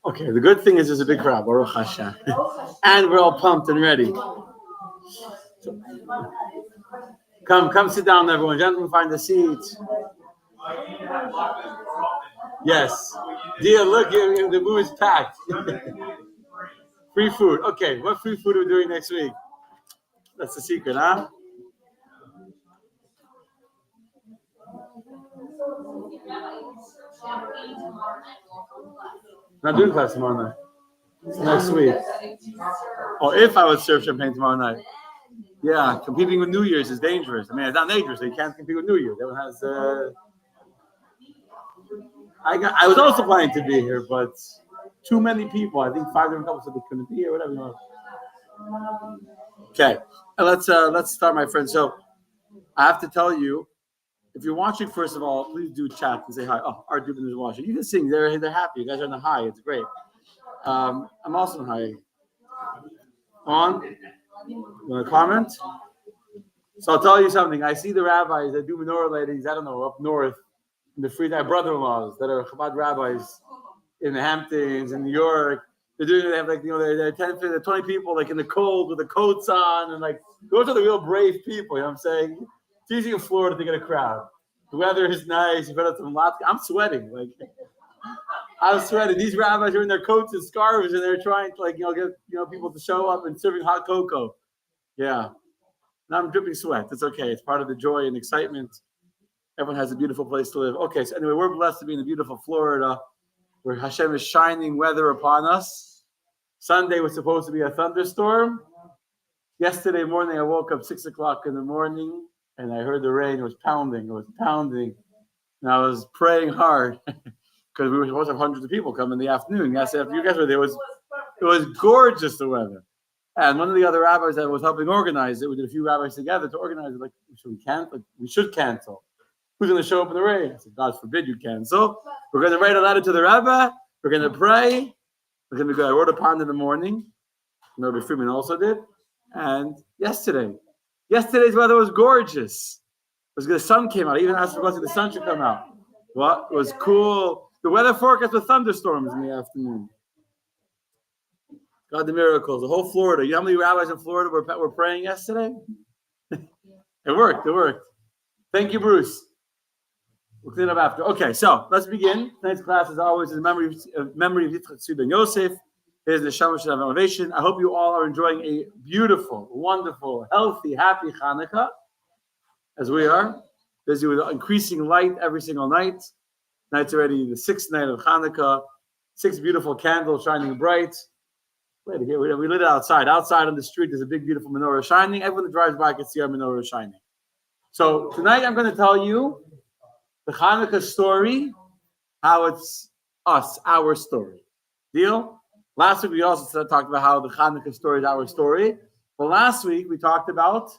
Okay, the good thing is there's a big crowd, Baruch Hashem. And we're all pumped and ready. So, come sit down, everyone. Gentlemen, find a seat. Yes. Dear, look, the booth is packed. Free food. Okay, what free food are we doing next week? That's the secret, huh? Not doing class tomorrow night. It's next week. Or if I would serve champagne tomorrow night. Yeah, competing with New Year's is dangerous. I mean, it's not dangerous. You can't compete with New Year's. Everyone has. I was also planning to be here, but too many people. I think 5 different couples said they couldn't be here. Whatever you want. Okay, let's start, my friends. So I have to tell you, if you're watching, first of all, please do chat and say hi. Oh, Art Dubin is watching. You can sing. They're happy. You guys are on the high. It's great. I'm also on high. On. You want to comment? So I'll tell you something. I see the rabbis that do menorah ladies, I don't know, up north, in the free time, brother-in-laws that are Chabad rabbis in the Hamptons, in New York. They have like, they're 10, 20 people like in the cold with the coats on, and like, those are the real brave people, you know what I'm saying? It's easy in Florida to get a crowd. The weather is nice, you've got some lots. I'm sweating. I'm sweating. These rabbis are in their coats and scarves, and they're trying to get people to show up and serving hot cocoa. Yeah. Now I'm dripping sweat. It's okay. It's part of the joy and excitement. Everyone has a beautiful place to live. Okay, so anyway, we're blessed to be in the beautiful Florida, where Hashem is shining weather upon us. Sunday was supposed to be a thunderstorm. Yesterday morning, I woke up 6 o'clock in the morning, and I heard the rain. It was pounding. And I was praying hard because we were supposed to have hundreds of people come in the afternoon. Yes, after you guys were there, it was gorgeous, the weather. And one of the other rabbis that was helping organize it, we did a few rabbis together to organize it. Like, we should cancel. Who's going to show up in the rain? I said, God forbid you cancel. We're going to write a letter to the rabbi. We're going to pray. We're going to go. I wrote a pond in the morning. Rabbi Freeman also did. And yesterday's weather was gorgeous. The sun came out. I even asked for blessing the sun should come out. What? It was cool. The weather forecast was thunderstorms in the afternoon. God, the miracles. The whole Florida. You know how many rabbis in Florida were praying yesterday? It worked. Thank you, Bruce. We'll clean up after. Okay, so let's begin. Tonight's class, as always, is a memory of Yitzchak Tzvi ben Yosef. Here's the Neshama of Elevation. I hope you all are enjoying a beautiful, wonderful, healthy, happy Chanukah, as we are. Busy with increasing light every single night. Tonight's already the 6th night of Chanukah. 6 beautiful candles shining bright. We lit it outside. Outside on the street, there's a big, beautiful menorah shining. Everyone that drives by can see our menorah shining. So tonight I'm going to tell you the Chanukah story, how it's us, our story. Deal? Last week we also talked about how the Chanukah story is our story. But last week we talked about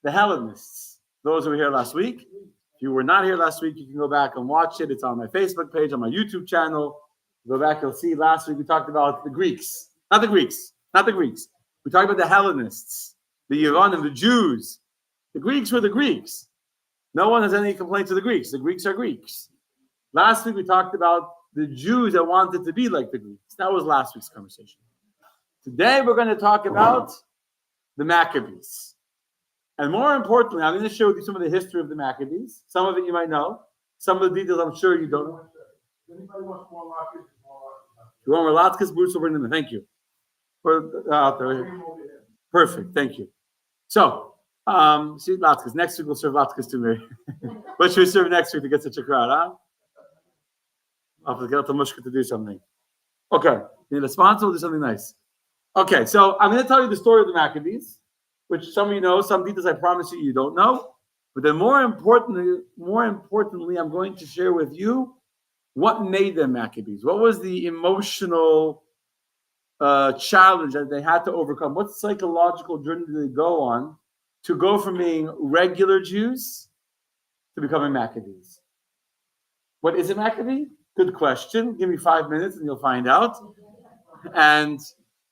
the Hellenists. Those who were here last week. If you were not here last week, you can go back and watch it. It's on my Facebook page, on my YouTube channel. Go back, you'll see last week we talked about the Greeks. Not the Greeks. We talked about the Hellenists, the Yevanim, the Jews. The Greeks were the Greeks. No one has any complaints to the Greeks. The Greeks are Greeks. Last week we talked about the Jews that wanted to be like the Greeks. That was last week's conversation. Today we're going to talk about the Maccabees. And more importantly, I'm going to show you some of the history of the Maccabees. Some of it you might know. Some of the details I'm sure you don't know. Anybody wants more latkes? If you want more latkes, Bruce will bring them in. Thank you. Out there. Perfect. Thank you. So, see latkes. Next week we'll serve latkes to me. What should we serve next week to get such a crowd, huh? I'll have to get out the mushka to do something. Okay. You need a sponsor? We'll do something nice. Okay, so I'm going to tell you the story of the Maccabees, which some of you know, some details I promise you don't know. But then more importantly, I'm going to share with you what made them Maccabees. What was the emotional challenge that they had to overcome? What psychological journey did they go on to go from being regular Jews to becoming Maccabees? What is a Maccabee? Good question. Give me 5 minutes and you'll find out. And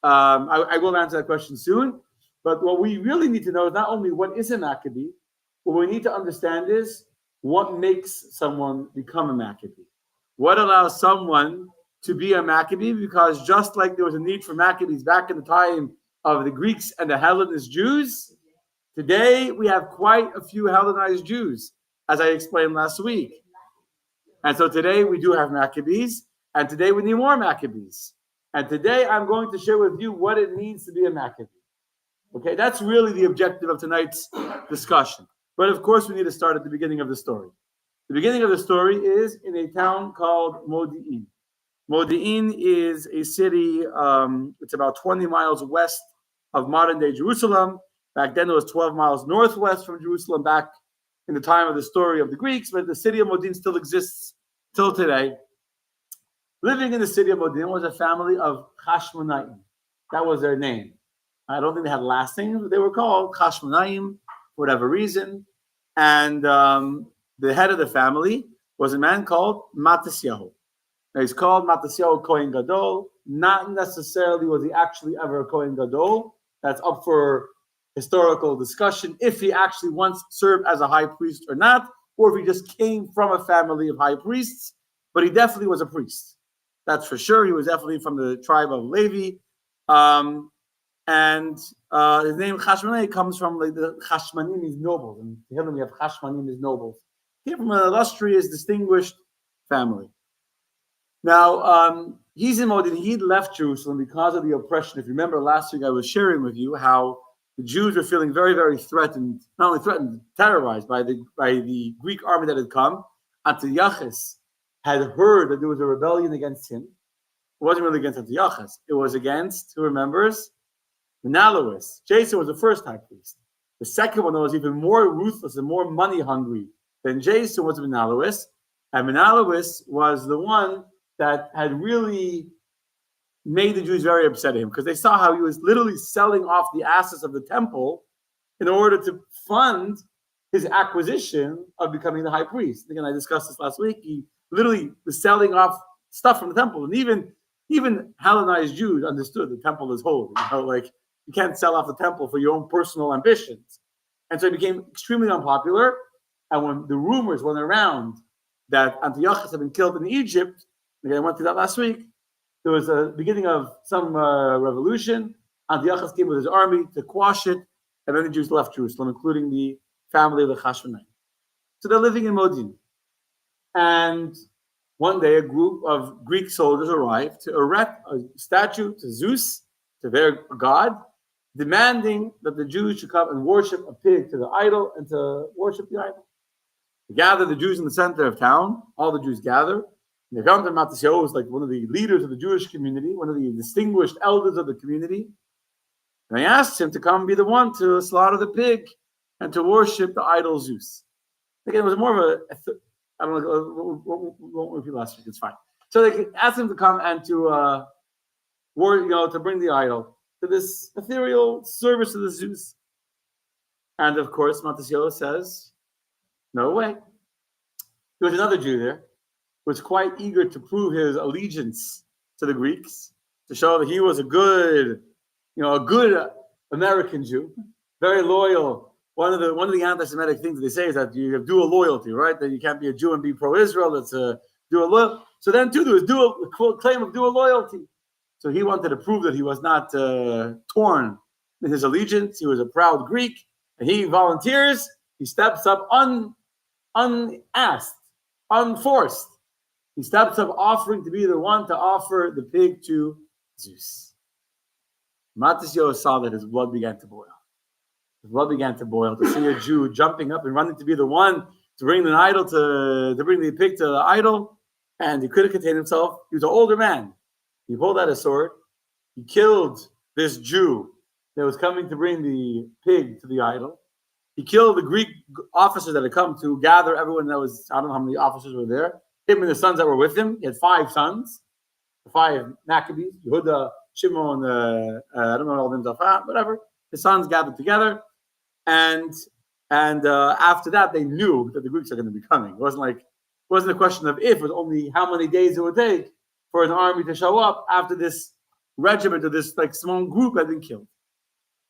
I will answer that question soon. But what we really need to know is not only what is a Maccabee, what we need to understand is what makes someone become a Maccabee. What allows someone to be a Maccabee, because just like there was a need for Maccabees back in the time of the Greeks and the Hellenist Jews, today we have quite a few Hellenized Jews, as I explained last week. And so today we do have Maccabees, and today we need more Maccabees. And today I'm going to share with you what it means to be a Maccabee. Okay, that's really the objective of tonight's discussion. But of course, we need to start at the beginning of the story. The beginning of the story is in a town called Modi'in. Modi'in is a city, it's about 20 miles west of modern-day Jerusalem. Back then, it was 12 miles northwest from Jerusalem back in the time of the story of the Greeks, but the city of Modi'in still exists till today. Living in the city of Modi'in was a family of Chashmonaim. That was their name. I don't think they had last names, but they were called Chashmonaim for whatever reason. And the head of the family was a man called Matisyahu. Now he's called Matisyahu Kohen Gadol. Not necessarily was he actually ever a Kohen Gadol. That's up for historical discussion, if he actually once served as a high priest or not, or if he just came from a family of high priests. But he definitely was a priest. That's for sure. He was definitely from the tribe of Levi. And his name Chashmonai comes from like the Chashmanim means nobles. And here we have Chashmanim is nobles. He came from an illustrious, distinguished family. Now, he's in Modin. He left Jerusalem because of the oppression. If you remember last week, I was sharing with you how the Jews were feeling very, very threatened, not only threatened, terrorized by the Greek army that had come. Antiochus had heard that there was a rebellion against him. It wasn't really against Antiochus. It was against, who remembers? Menelaus. Jason was the first high priest. The second one that was even more ruthless and more money hungry than Jason was Menelaus. And Menelaus was the one that had really made the Jews very upset at him, because they saw how he was literally selling off the assets of the temple in order to fund his acquisition of becoming the high priest. Again, I discussed this last week. He literally was selling off stuff from the temple. And even Hellenized Jews understood the temple is holy. Like you can't sell off the temple for your own personal ambitions. And so it became extremely unpopular. And when the rumors went around that Antiochus had been killed in Egypt, again, I went through that last week, there was a beginning of some revolution. Antiochus came with his army to quash it, and then the Jews left Jerusalem, including the family of the Chashmonaim. So they're living in Modin. And one day, a group of Greek soldiers arrived to erect a statue to Zeus, to their god, demanding that the Jews should come and worship a pig to the idol and to worship the idol. They gather the Jews in the center of town. All the Jews gather. And they come to Matisyahu, who's like one of the leaders of the Jewish community, one of the distinguished elders of the community. And they asked him to come and be the one to slaughter the pig and to worship the idol Zeus. Again, it was more of I don't know, won't repeat last week, it's fine. So they asked him to come and to bring the idol to this ethereal service to the Zeus. And of course, Matisyahu says, no way. There was another Jew there who was quite eager to prove his allegiance to the Greeks, to show that he was a good American Jew, very loyal. One of the anti-Semitic things they say is that you have dual loyalty, right? That you can't be a Jew and be pro-Israel. That's a dual loyalty. So then too, there was claim of dual loyalty. So he wanted to prove that he was not torn in his allegiance. He was a proud Greek, and he volunteers. He steps up unasked, unforced. He steps up offering to be the one to offer the pig to Zeus. Matisyahu saw that his blood began to boil. His blood began to boil to see a Jew jumping up and running to be the one to bring the idol to bring the pig to the idol, and he couldn't contain himself. He was an older man. He pulled out a sword. He killed this Jew that was coming to bring the pig to the idol. He killed the Greek officers that had come to gather everyone that was, I don't know how many officers were there, him and the sons that were with him. He had 5 sons, 5 Maccabees, Yehuda, Shimon, I don't know all them, whatever. His sons gathered together. And after that, they knew that the Greeks are going to be coming. It wasn't a question of if, it was only how many days it would take for an army to show up after this regiment or this small group had been killed.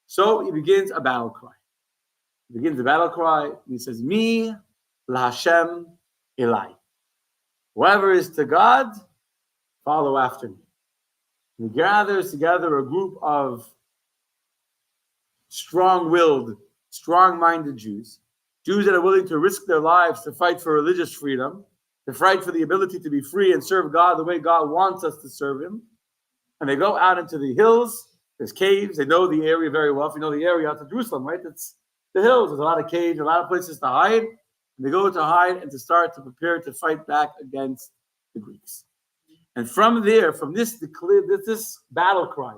So he begins a battle cry. He begins the battle cry, and he says, Mi la Hashem Elai. Whoever is to God, follow after me. And he gathers together a group of strong-willed, strong-minded Jews that are willing to risk their lives to fight for religious freedom, to fight for the ability to be free and serve God the way God wants us to serve Him. And they go out into the hills. There's caves. They know the area very well. If you know the area out to Jerusalem, right? It's the hills. There's a lot of caves, a lot of places to hide. And they go to hide and to start to prepare to fight back against the Greeks. And from there, from this battle cry,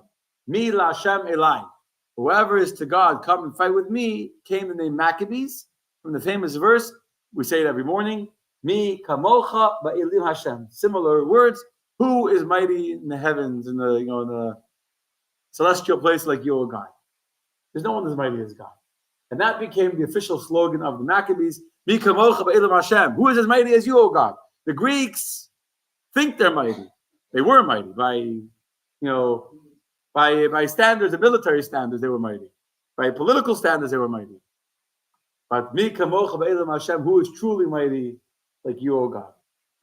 Mi la Hashem Elai, whoever is to God, come and fight with me, came the name Maccabees from the famous verse. We say it every morning. Mi kamocha ba'ilim Hashem. Similar words. Who is mighty in the heavens, in the celestial place like you, O God? There's no one as mighty as God. And that became the official slogan of the Maccabees. Mi kamocha ba'ilim Hashem. Who is as mighty as you, O God? The Greeks think they're mighty. They were mighty by standards, the military standards, they were mighty. By political standards, they were mighty. But Mi kamocha ba'ilim Hashem, who is truly mighty like you, O God?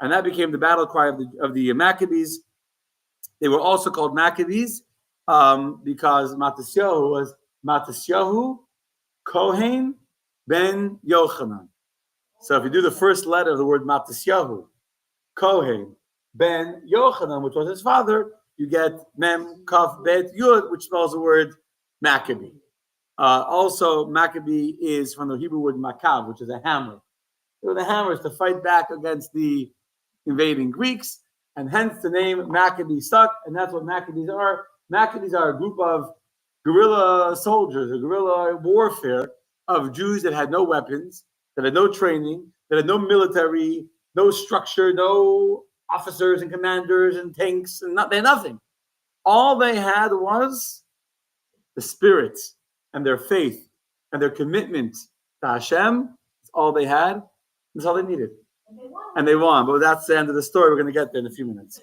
And that became the battle cry of the Maccabees. They were also called Maccabees because Matisyahu was Matisyahu Kohen ben Yochanan. So if you do the first letter of the word Matisyahu, Kohen ben Yochanan, which was his father, you get Mem Kaf Bet Yud, which spells the word Maccabee. Also, Maccabee is from the Hebrew word Makav, which is a hammer. The hammer is to fight back against the invading Greeks, and hence the name Maccabee stuck, and that's what Maccabees are. Maccabees are a group of guerrilla soldiers, a guerrilla warfare of Jews that had no weapons, that had no training, that had no military, no structure, no officers and commanders and tanks, and they had nothing. All they had was the spirit and their faith and their commitment to Hashem. That's all they had. That's all they needed. And they won. But that's the end of the story. We're going to get there in a few minutes.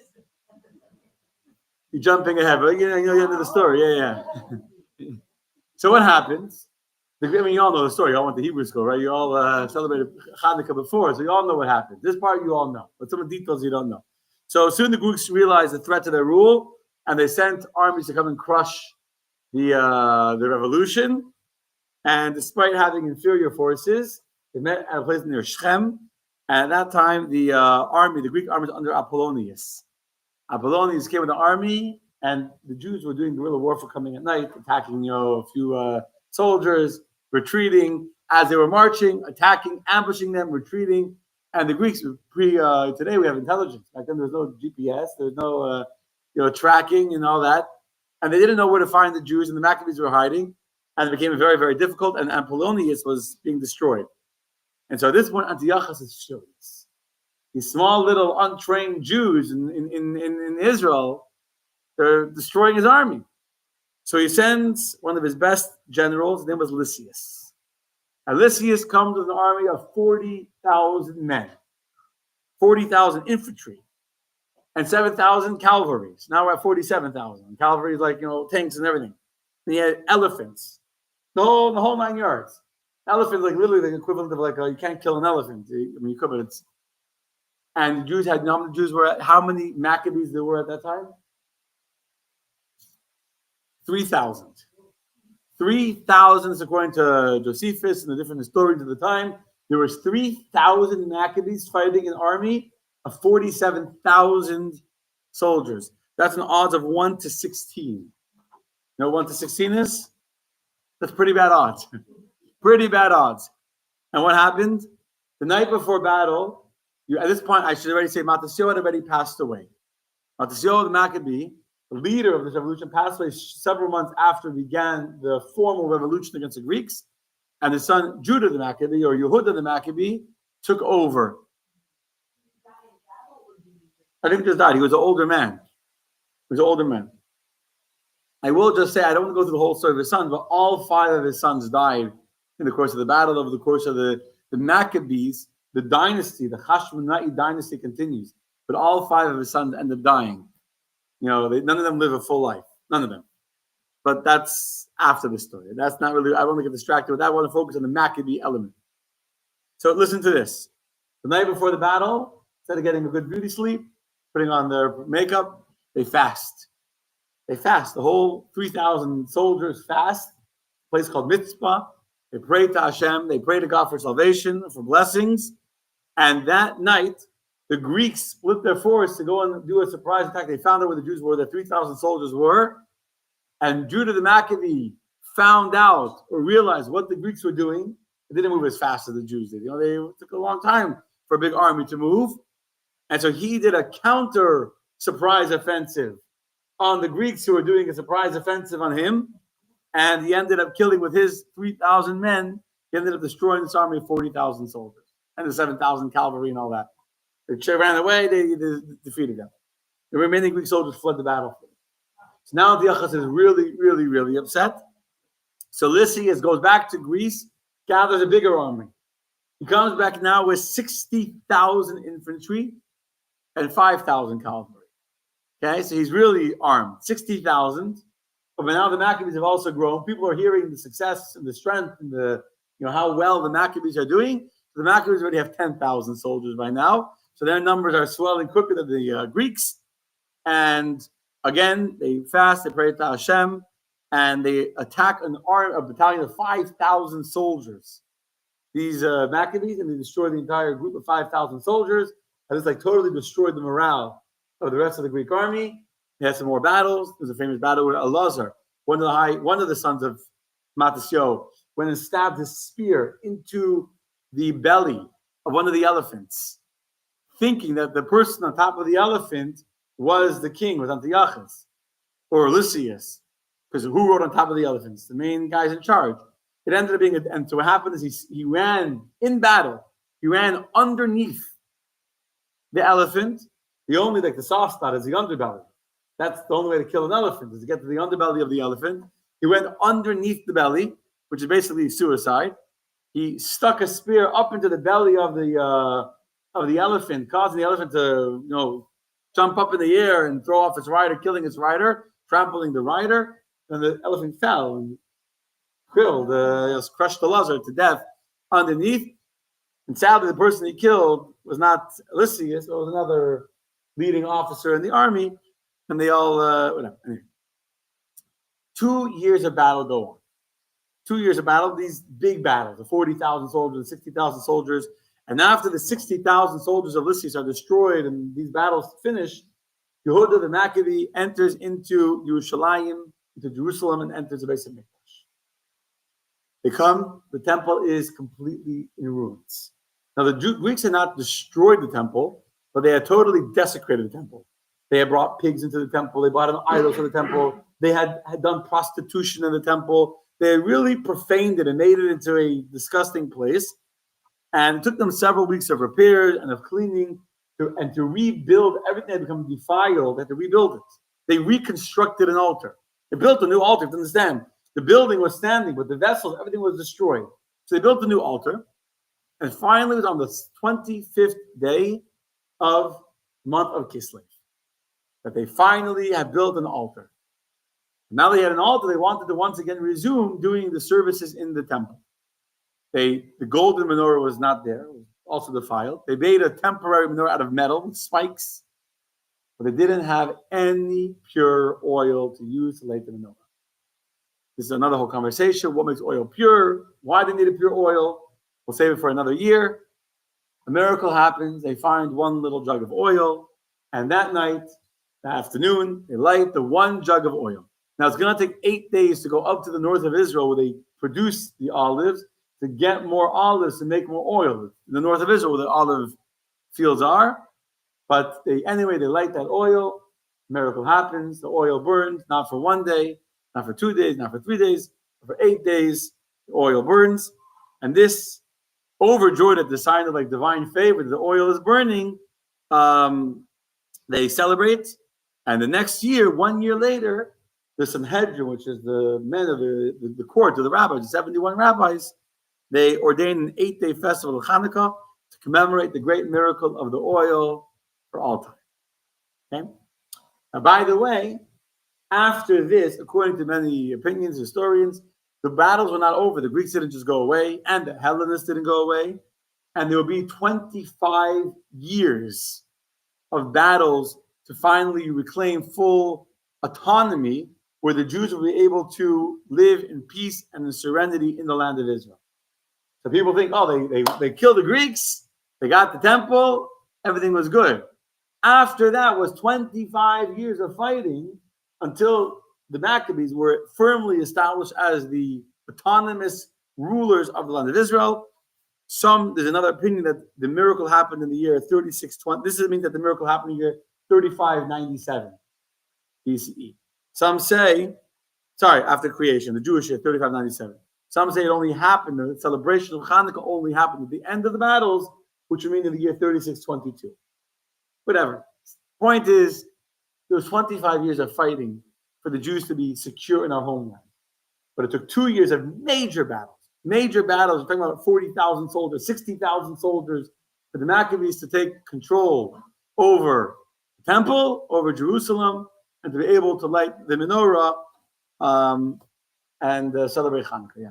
You're jumping ahead, but you know the end of the story. Yeah. So what happens? You all know the story. You all went to Hebrew school, right? You all celebrated Chanukah before, so you all know what happened. This part you all know, but some of the details you don't know. So soon the Greeks realized the threat to their rule, and they sent armies to come and crush the revolution. And despite having inferior forces, they met at a place near Shechem. And at that time, the Greek army was under Apollonius. Apollonius came with the army, and the Jews were doing guerrilla warfare, coming at night, attacking a few soldiers, retreating as they were marching, attacking, ambushing them, retreating. And the Greeks, today we have intelligence. Back then there was no GPS, there was no tracking and all that. And they didn't know where to find the Jews, and the Maccabees were hiding. And it became very, very difficult, and Apollonius was being destroyed. And so at this point, Antiochus is furious. These small, little, untrained Jews in Israel, they're destroying his army. So he sends one of his best generals, his name was Lysias. And Lysias comes with an army of 40,000 men, 40,000 infantry, and 7,000 cavalry. So now we're at 47,000. Cavalry is like, tanks and everything. And he had elephants, the whole 9 yards. Elephant, like literally the equivalent of you can't kill an elephant. You could, but it's. And the Jews had, how many Maccabees there were at that time? 3,000. 3,000, according to Josephus and the different historians of the time. There was 3,000 Maccabees fighting an army of 47,000 soldiers. That's an odds of 1 to 16. You know what 1 to 16 is? That's pretty bad odds. Pretty bad odds. And what happened? The night before battle, at this point, I should already say Matisyahu had already passed away. Matisyahu the Maccabee, the leader of this revolution, passed away several months after it began the formal revolution against the Greeks. And his son Judah the Maccabee, or Yehuda the Maccabee, took over. I think he just died. He was an older man. I will just say, I don't want to go through the whole story of his sons, but all 5 of his sons died in the course of the battle, over the course of the Maccabees. The dynasty, the Hashmonaite dynasty continues, but all 5 of his sons end up dying. None of them live a full life. None of them. But that's after the story. That's not really, I don't want to get distracted with that. I want to focus on the Maccabee element. So listen to this. The night before the battle, instead of getting a good beauty sleep, putting on their makeup, they fast. They fast. The whole 3,000 soldiers fast. A place called Mitzvah. They pray to Hashem. They pray to God for salvation, for blessings. And that night, the Greeks split their force to go and do a surprise attack. They found out where the Jews were, the 3,000 soldiers were. And Judah the Maccabee found out or realized what the Greeks were doing. It didn't move as fast as the Jews did. They took a long time for a big army to move. And so he did a counter surprise offensive on the Greeks who were doing a surprise offensive on him. And he ended up killing with his 3,000 men. He ended up destroying this army of 40,000 soldiers and the 7,000 cavalry and all that. They ran away, they defeated them. The remaining Greek soldiers fled the battlefield. So now Antiochus is really, really, really upset. So Lysias goes back to Greece, gathers a bigger army. He comes back now with 60,000 infantry and 5,000 cavalry. Okay, so he's really armed, 60,000. But now the Maccabees have also grown. People are hearing the success and the strength and the how well the Maccabees are doing. So the Maccabees already have 10,000 soldiers by now. So their numbers are swelling quicker than the Greeks. And again, they fast, they pray to Hashem, and they attack a battalion of 5,000 soldiers. These Maccabees, and they destroy the entire group of 5,000 soldiers. And it's totally destroyed the morale of the rest of the Greek army. They had some more battles. There's a famous battle with Elazar, one of the sons of Matasio, went and stabbed his spear into the belly of one of the elephants, thinking that the person on top of the elephant was the king, was Antiochus or Lysias, because who rode on top of the elephants? The main guys in charge. It ended up being, and so what happened is he ran in battle. He ran underneath the elephant. The soft spot is the underbelly. That's the only way to kill an elephant, is to get to the underbelly of the elephant. He went underneath the belly, which is basically suicide. He stuck a spear up into the belly of the elephant, causing the elephant to jump up in the air and throw off its rider, killing its rider, trampling the rider. And the elephant fell and crushed the lizard to death underneath. And sadly, the person he killed was not Lysias, it was another leading officer in the army. And they all, whatever. Anyway. 2 years of battle go on. 2 years of battle, these big battles, the 40,000 soldiers, 60,000 soldiers. And after the 60,000 soldiers of Lysias are destroyed and these battles finish, Yehuda the Maccabee enters into Yerushalayim, into Jerusalem, and enters the base of Mikdash. They come, the temple is completely in ruins. Now, the Greeks had not destroyed the temple, but they had totally desecrated the temple. They had brought pigs into the temple. They brought an idol to the temple. They had done prostitution in the temple. They had really profaned it and made it into a disgusting place. And it took them several weeks of repairs and of cleaning to rebuild everything that had become defiled. They had to rebuild it. They reconstructed an altar. They built a new altar. To understand, the building was standing, but the vessels, everything was destroyed. So they built a new altar. And finally, it was on the 25th day of the month of Kislev that they finally had built an altar. Now they had an altar, they wanted to once again resume doing the services in the temple. The golden menorah was not there, it was also defiled. They made a temporary menorah out of metal with spikes, but they didn't have any pure oil to use to light the menorah. This is another whole conversation. What makes oil pure? Why they needed pure oil? We'll save it for another year. A miracle happens. They find one little jug of oil, and that night, the afternoon, they light the one jug of oil. Now, it's going to take 8 days to go up to the north of Israel where they produce the olives to get more olives to make more oil. In the north of Israel where the olive fields are. But they light that oil. Miracle happens. The oil burns, not for 1 day, not for 2 days, not for 3 days, but for 8 days, the oil burns. And this, overjoyed at the sign of divine favor, the oil is burning, they celebrate. And the next year, 1 year later, the Sanhedrin, which is the men of the court of the rabbis, the 71 rabbis, they ordain an 8-day festival of Chanukah to commemorate the great miracle of the oil for all time. Okay? Now, by the way, after this, according to many opinions, historians, the battles were not over. The Greeks didn't just go away, and the Hellenists didn't go away. And there will be 25 years of battles to finally reclaim full autonomy, where the Jews will be able to live in peace and in serenity in the land of Israel. So people think, oh, they killed the Greeks, they got the temple, everything was good. After that was 25 years of fighting until the Maccabees were firmly established as the autonomous rulers of the land of Israel. There's another opinion that the miracle happened in the year 3620. This means that the miracle happened in the year 3597 BCE. Some say, after creation, the Jewish year 3597. Some say it only happened, the celebration of Chanukah only happened at the end of the battles, which would mean in the year 3622. Whatever. Point is, there was 25 years of fighting for the Jews to be secure in our homeland. But it took 2 years of major battles. Major battles, we're talking about 40,000 soldiers, 60,000 soldiers, for the Maccabees to take control over the temple, over Jerusalem, and to be able to light the menorah and celebrate Chanukah. Yeah.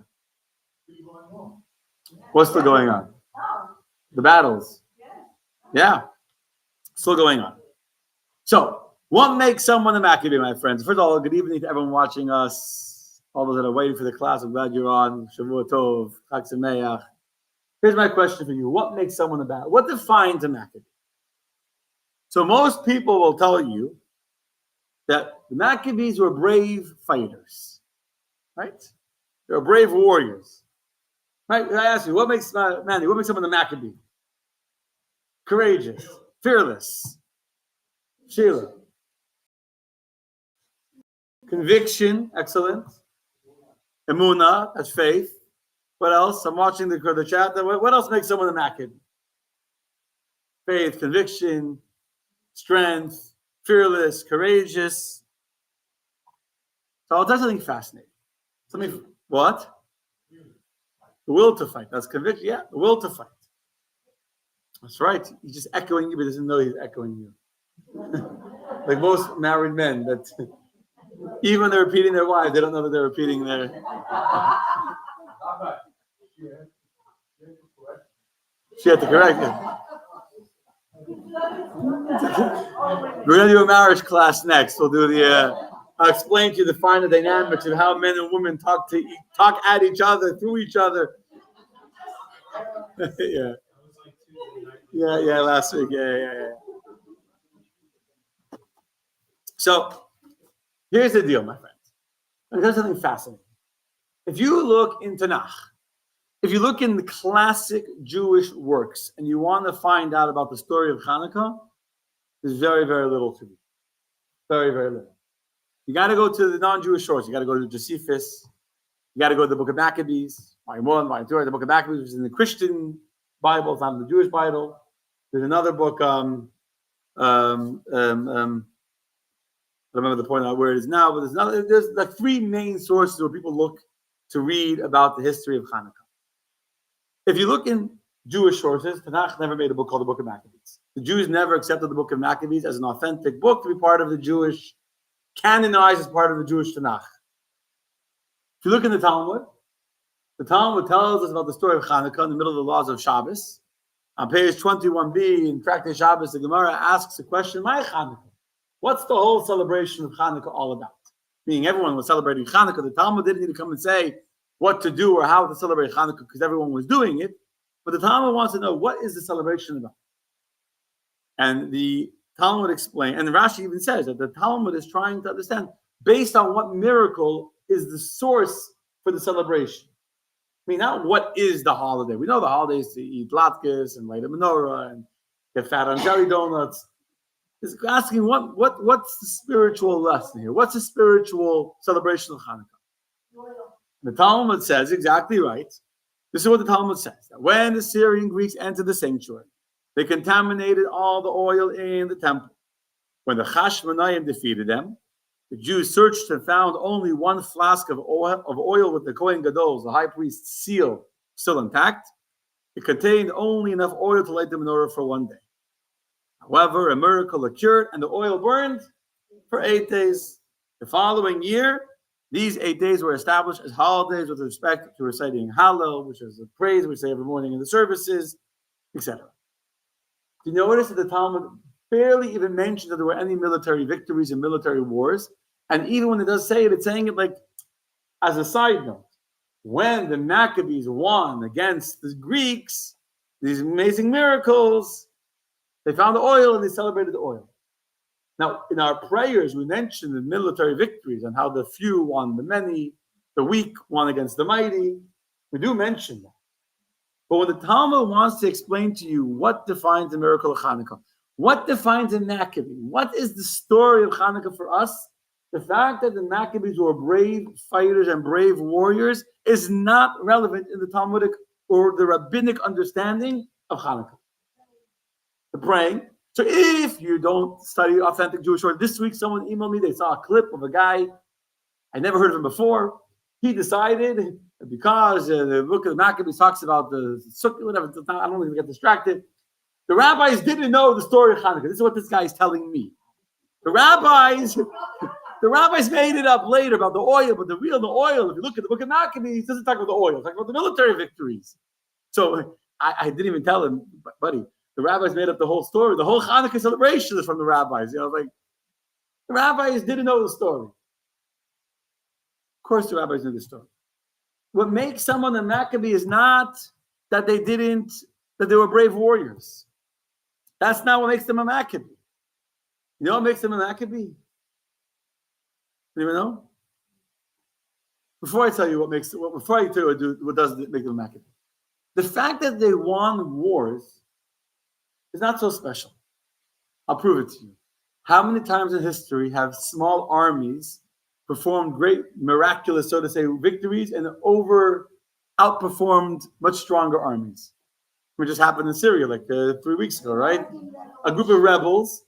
What's still going on? The battles. Yeah. Still going on. So, what makes someone a Maccabee, my friends? First of all, good evening to everyone watching us. All those that are waiting for the class, I'm glad you're on. Shavua Tov, Chag Sameach. Here's my question for you. What makes someone a Maccabee? What defines a Maccabee? So most people will tell you that the Maccabees were brave fighters, right? They were brave warriors. Right? I ask you, what makes someone a Maccabee? Courageous, fearless. Sheila. Conviction, excellent. Emunah, that's faith. What else? I'm watching the chat. What else makes someone a Maccabee? Faith, conviction, strength, fearless, courageous. So I'll tell you something fascinating. What? The will to fight. That's conviction. Yeah, the will to fight. That's right. He's just echoing you, but doesn't know he's echoing you. Like most married men, that even when they're repeating their wives, they don't know that they're repeating their. She had to correct it. We're going to do a marriage class next. We'll do I'll explain to you the finer dynamics of how men and women talk at each other, through each other. Yeah, last week. Yeah. So, here's the deal, my friends. There's something fascinating. If you look in Tanakh, if you look in the classic Jewish works, and you want to find out about the story of Chanukah, there's very, very little to read. Very, very little. You got to go to the non-Jewish source. You got to go to Josephus. You got to go to the Book of Maccabees, Volume 1, Volume 2, the Book of Maccabees, which is in the Christian Bible, it's not in the Jewish Bible. There's another book, I don't remember the point of where it is now, but there's like three main sources where people look to read about the history of Chanukah. If you look in Jewish sources, Tanakh never made a book called the Book of Maccabees. The Jews never accepted the Book of Maccabees as an authentic book to be part of the Jewish, canonized as part of the Jewish Tanakh. If you look in the Talmud tells us about the story of Chanukah in the middle of the laws of Shabbos. On page 21b in Tractate Shabbos, the Gemara asks the question, "My Chanukah? What's the whole celebration of Chanukah all about?" Meaning everyone was celebrating Chanukah. The Talmud didn't need to come and say what to do or how to celebrate Chanukah because everyone was doing it. But the Talmud wants to know, what is the celebration about? And the Talmud explains, and Rashi even says that the Talmud is trying to understand based on what miracle is the source for the celebration. I mean, not what is the holiday. We know the holiday is to eat latkes and light a menorah and get fat on jelly donuts. It's asking what's the spiritual lesson here? What's the spiritual celebration of Chanukah? The Talmud says exactly right. This is what the Talmud says. That when the Syrian Greeks entered the sanctuary, they contaminated all the oil in the temple. When the Hashmonaim defeated them, the Jews searched and found only one flask of oil with the Kohen Gadol's, the high priest's seal, still intact. It contained only enough oil to light the menorah for 1 day. However, a miracle occurred and the oil burned for 8 days. The following year, these 8 days were established as holidays with respect to reciting Hallel, which is a praise we say every morning in the services, etc. Do you notice that the Talmud barely even mentions that there were any military victories and military wars. And even when it does say it, it's saying it like as a side note. When the Maccabees won against the Greeks, these amazing miracles, they found the oil and they celebrated the oil. Now, in our prayers, we mention the military victories and how the few won the many, the weak won against the mighty. We do mention that. But when the Talmud wants to explain to you what defines the miracle of Chanukah, what defines a Maccabee, what is the story of Chanukah for us, the fact that the Maccabees were brave fighters and brave warriors is not relevant in the Talmudic or the rabbinic understanding of Chanukah. The praying. So if you don't study authentic Jewish story, this week someone emailed me, they saw a clip of a guy, I never heard of him before. He decided, because the book of the Maccabees talks about the sukkah, whatever, I don't even get distracted. The rabbis didn't know the story of Chanukah. This is what this guy is telling me. The rabbis made it up later about the oil, but the oil, if you look at the book of Maccabees, it doesn't talk about the oil, it talks about the military victories. So I didn't even tell him, buddy, the rabbis made up the whole story. The whole Hanukkah celebration is from the rabbis. Like the rabbis didn't know the story. Of course, the rabbis knew the story. What makes someone a Maccabee is not that they were brave warriors. That's not what makes them a Maccabee. You know what makes them a Maccabee? Anyone know? Before I tell you what does make them a Maccabee, the fact that they won wars is not so special. I'll prove it to you. How many times in history have small armies performed great, miraculous, so to say, victories and outperformed much stronger armies? It just happened in Syria like 3 weeks ago, right? A group of rebels,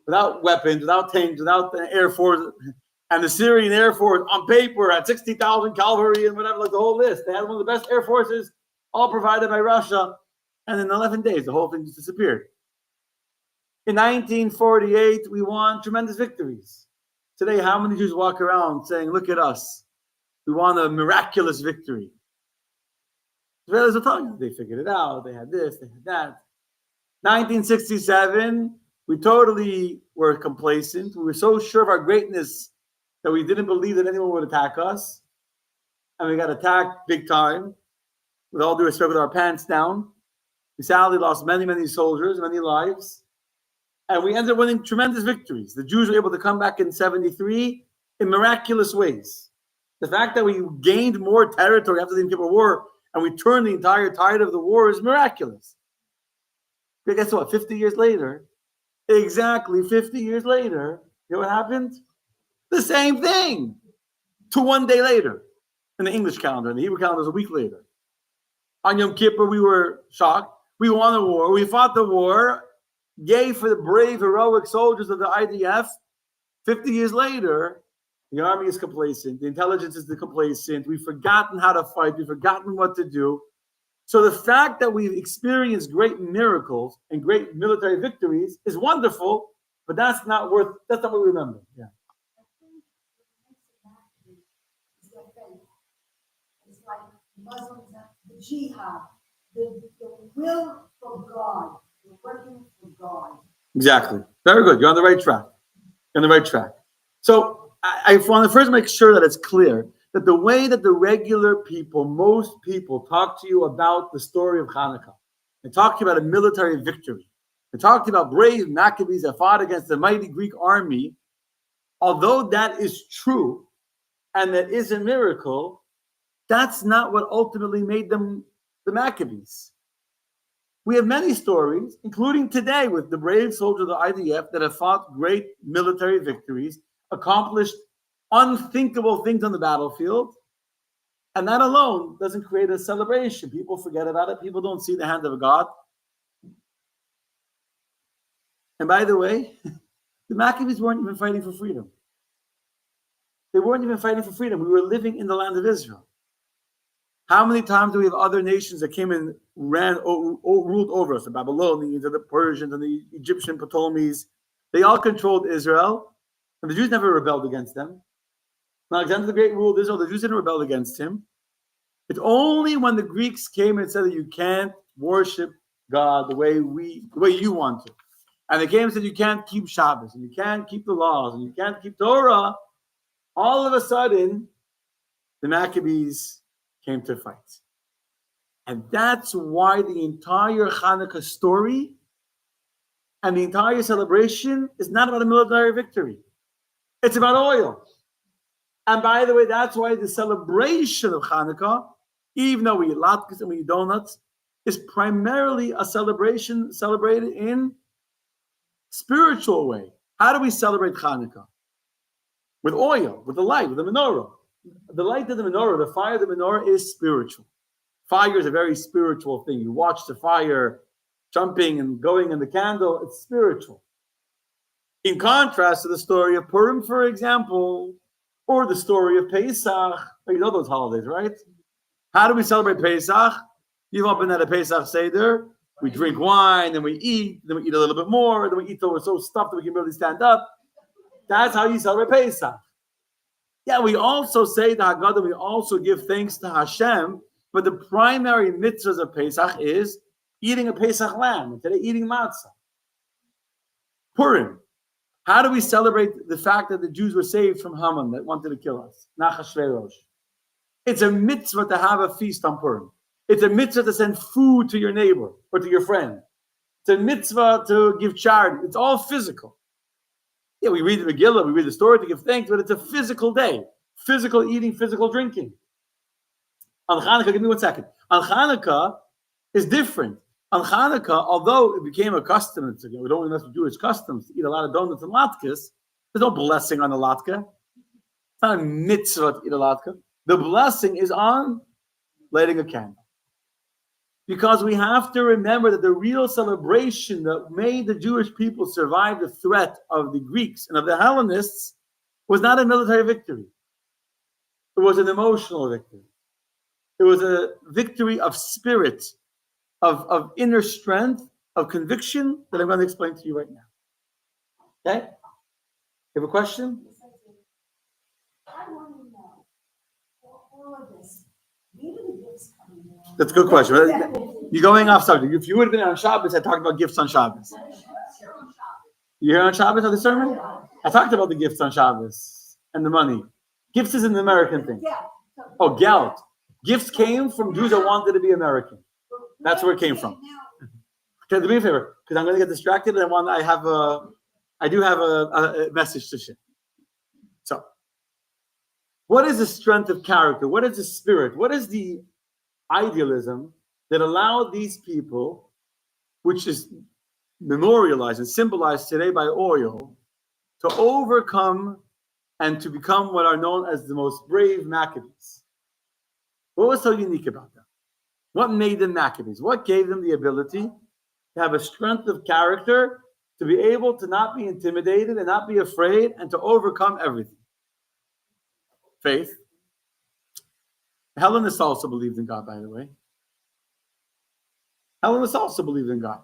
without weapons, without tanks, without the air force, and the Syrian air force on paper had 60,000 cavalry and whatever, like the whole list. They had one of the best air forces, all provided by Russia. And in 11 days, the whole thing just disappeared. In 1948, we won tremendous victories. Today, how many Jews walk around saying, look at us, we won a miraculous victory? Israelis are telling you, they figured it out, they had this, they had that. 1967, we totally were complacent. We were so sure of our greatness that we didn't believe that anyone would attack us. And we got attacked big time, with all due respect, with our pants down. We sadly lost many, many soldiers, many lives. And we ended up winning tremendous victories. The Jews were able to come back in 73 in miraculous ways. The fact that we gained more territory after the Yom Kippur War and we turned the entire tide of the war is miraculous. But guess what? 50 years later, exactly 50 years later, you know what happened? The same thing. To 1 day later. In the English calendar. In the Hebrew calendar, it was a week later. On Yom Kippur, we were shocked. We won the war. We fought the war. Yay for the brave, heroic soldiers of the IDF. 50 years later, the army is complacent. The intelligence is complacent. We've forgotten how to fight. We've forgotten what to do. So the fact that we've experienced great miracles and great military victories is wonderful, but that's not what we remember. Yeah. It's like Muslims have the jihad, the will for God, the working for God. Exactly. Very good. You're on the right track. So I want to first make sure that it's clear that the way that the regular people, most people, talk to you about the story of Chanukah, they talk to you about a military victory, they talk to you about brave Maccabees that fought against the mighty Greek army, although that is true and that is a miracle, that's not what ultimately made them the Maccabees. We have many stories, including today with the brave soldiers of the IDF that have fought great military victories, accomplished unthinkable things on the battlefield, and that alone doesn't create a celebration. People forget about it. People don't see the hand of God. And by the way, the Maccabees weren't even fighting for freedom. They weren't even fighting for freedom. We were living in the land of Israel. How many times do we have other nations that came and ruled over us? The Babylonians and the Persians and the Egyptian Ptolemies. They all controlled Israel, and the Jews never rebelled against them. When Alexander the Great ruled Israel, the Jews didn't rebel against him. It's only when the Greeks came and said that you can't worship God the way you want to. and they came and said, you can't keep Shabbos, and you can't keep the laws, and you can't keep Torah, all of a sudden, the Maccabees came to fight. And that's why the entire Chanukah story and the entire celebration is not about a military victory. It's about oil. And by the way, that's why the celebration of Chanukah, even though we eat latkes and we eat donuts, is primarily a celebration celebrated in spiritual way. How do we celebrate Chanukah? With oil, with the light, with the menorah. The light of the menorah, the fire of the menorah is spiritual. Fire is a very spiritual thing. You watch the fire jumping and going in the candle, it's spiritual. In contrast to the story of Purim, for example, or the story of Pesach, you know those holidays, right? How do we celebrate Pesach? You've all been at a Pesach Seder. We drink wine, then we eat a little bit more, then we eat till we're so stuffed that we can barely stand up. That's how you celebrate Pesach. Yeah, we also say the Haggadah, we also give thanks to Hashem, but the primary mitzvahs of Pesach is eating a Pesach lamb, and today eating matzah. Purim. How do we celebrate the fact that the Jews were saved from Haman that wanted to kill us? Nachashverosh. It's a mitzvah to have a feast on Purim. It's a mitzvah to send food to your neighbor or to your friend. It's a mitzvah to give charity. It's all physical. Yeah, we read the Megillah, we read the story to give thanks, but it's a physical day. Physical eating, physical drinking. On Chanukah, give me 1 second. On Chanukah is different. On Chanukah, although it became a custom, we don't have to Jewish customs to eat a lot of donuts and latkes, there's no blessing on the latke. It's not a mitzvah to eat a latke. The blessing is on lighting a candle. Because we have to remember that the real celebration that made the Jewish people survive the threat of the Greeks and of the Hellenists was not a military victory. It was an emotional victory. It was a victory of spirit, of inner strength, of conviction that I'm going to explain to you right now. Okay? You have a question? I want to know, for all of this, where do the gifts come in? That's a good question. You're going off subject. If you would have been on Shabbos, I talked about gifts on Shabbos. You hear on Shabbos on the sermon? I talked about the gifts on Shabbos and the money. Gifts is an American thing. Oh, gelt. Gifts came from Jews that wanted to be American. That's where it came from. Okay, do me a favor, because I'm going to get distracted. And I do have a message to share. So, what is the strength of character? What is the spirit? What is the idealism that allowed these people, which is memorialized and symbolized today by oil, to overcome and to become what are known as the most brave Maccabees? What was so unique about them? What made them Maccabees? What gave them the ability to have a strength of character, to be able to not be intimidated and not be afraid and to overcome everything? Faith. Hellenists also believed in God, by the way. Hellenists also believed in God.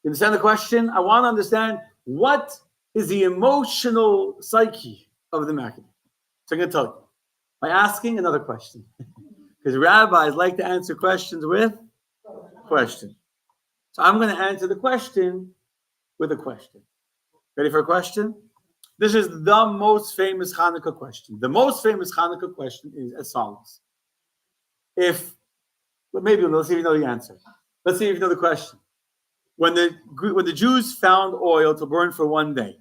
You understand the question? I want to understand what is the emotional psyche of the Maccabees. So I'm going to tell you by asking another question. Because rabbis like to answer questions with question. So I'm going to answer the question with a question. Ready for a question? This is the most famous Chanukah question. The most famous Chanukah question is as follows. Maybe let's see if you know the answer. Let's see if you know the question. When the Jews found oil to burn for 1 day,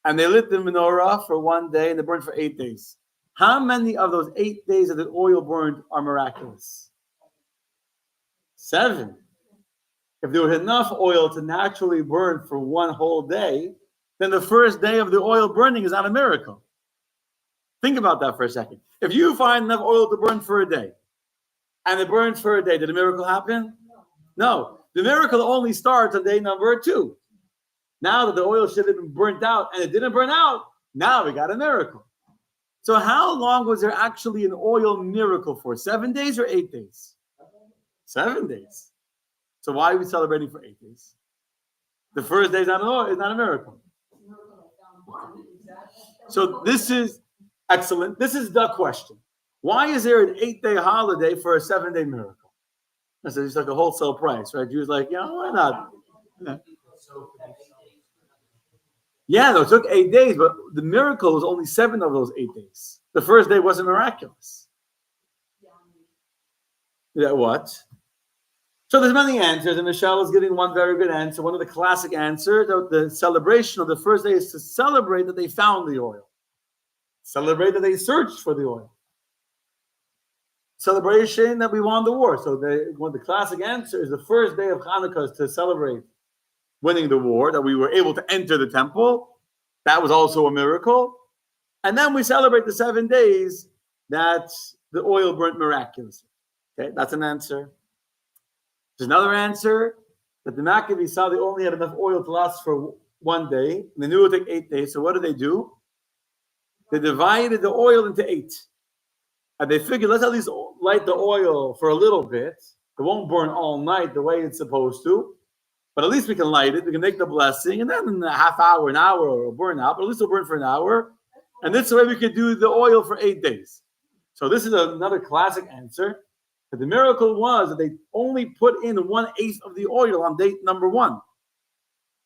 and they lit the menorah for 1 day, and they burned for 8 days. How many of those 8 days that the oil burned are miraculous? 7. If there was enough oil to naturally burn for 1 whole day, then the first day of the oil burning is not a miracle. Think about that for a second. If you find enough oil to burn for a day, and it burns for a day, did a miracle happen? No. The miracle only starts on day number 2. Now that the oil should have been burnt out, and it didn't burn out, now we got a miracle. So how long was there actually an oil miracle for? 7 days or 8 days? 7 days. So why are we celebrating for 8 days? The first day is not a miracle. So this is excellent. This is the question. Why is there an 8-day holiday for a 7-day miracle? I said, it's like a wholesale price, right? Jews like, why not? Yeah, no, it took 8 days, but the miracle was only 7 of those 8 days. The first day wasn't miraculous. Yeah, what? So there's many answers, and Michelle is giving one very good answer. One of the classic answers, the celebration of the first day is to celebrate that they found the oil. Celebrate that they searched for the oil. Celebration that we won the war. So the classic answer is the first day of Chanukah is to celebrate winning the war, that we were able to enter the temple. That was also a miracle. And then we celebrate the 7 days that the oil burnt miraculously. Okay, that's an answer. There's another answer that the Maccabees saw they only had enough oil to last for 1 day. And they knew it would take 8 days. So what did? They divided the oil into 8. And they figured, let's at least light the oil for a little bit. It won't burn all night the way it's supposed to. But at least we can light it. We can make the blessing. And then in a half hour, an hour, it'll burn out. But at least it'll burn for an hour. And this way we could do the oil for 8 days. So this is another classic answer. But the miracle was that they only put in 1/8 of the oil on date number 1.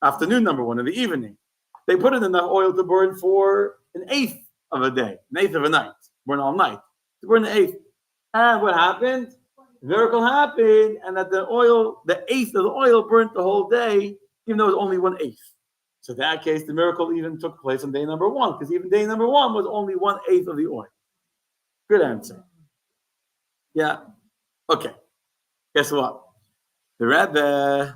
Afternoon number 1 in the evening. They put in enough oil to burn for 1/8 of a day. 1/8 of a night. Burn all night. To burn 1/8. And what happened? The miracle happened, and that the 1/8 of the oil burnt the whole day, even though it was only 1/8. So in that case, the miracle even took place on day number 1, because even day number 1 was only 1/8 of the oil. Good answer. Yeah. Okay. Guess what? The Rabbi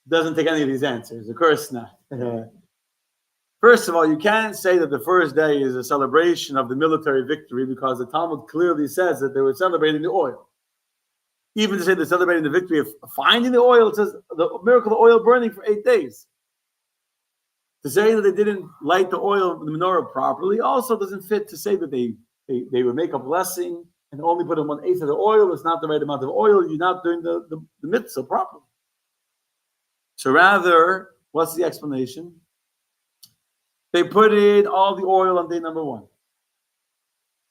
doesn't take any of these answers. Of course not. First of all, you can't say that the first day is a celebration of the military victory, because the Talmud clearly says that they were celebrating the oil. Even to say they're celebrating the victory of finding the oil, it says the miracle of oil burning for 8 days. To say that they didn't light the oil of the menorah properly also doesn't fit to say that they would make a blessing and only put in 1/8 of the oil. It's not the right amount of oil. You're not doing the mitzvah properly. So rather, what's the explanation? They put in all the oil on day number 1.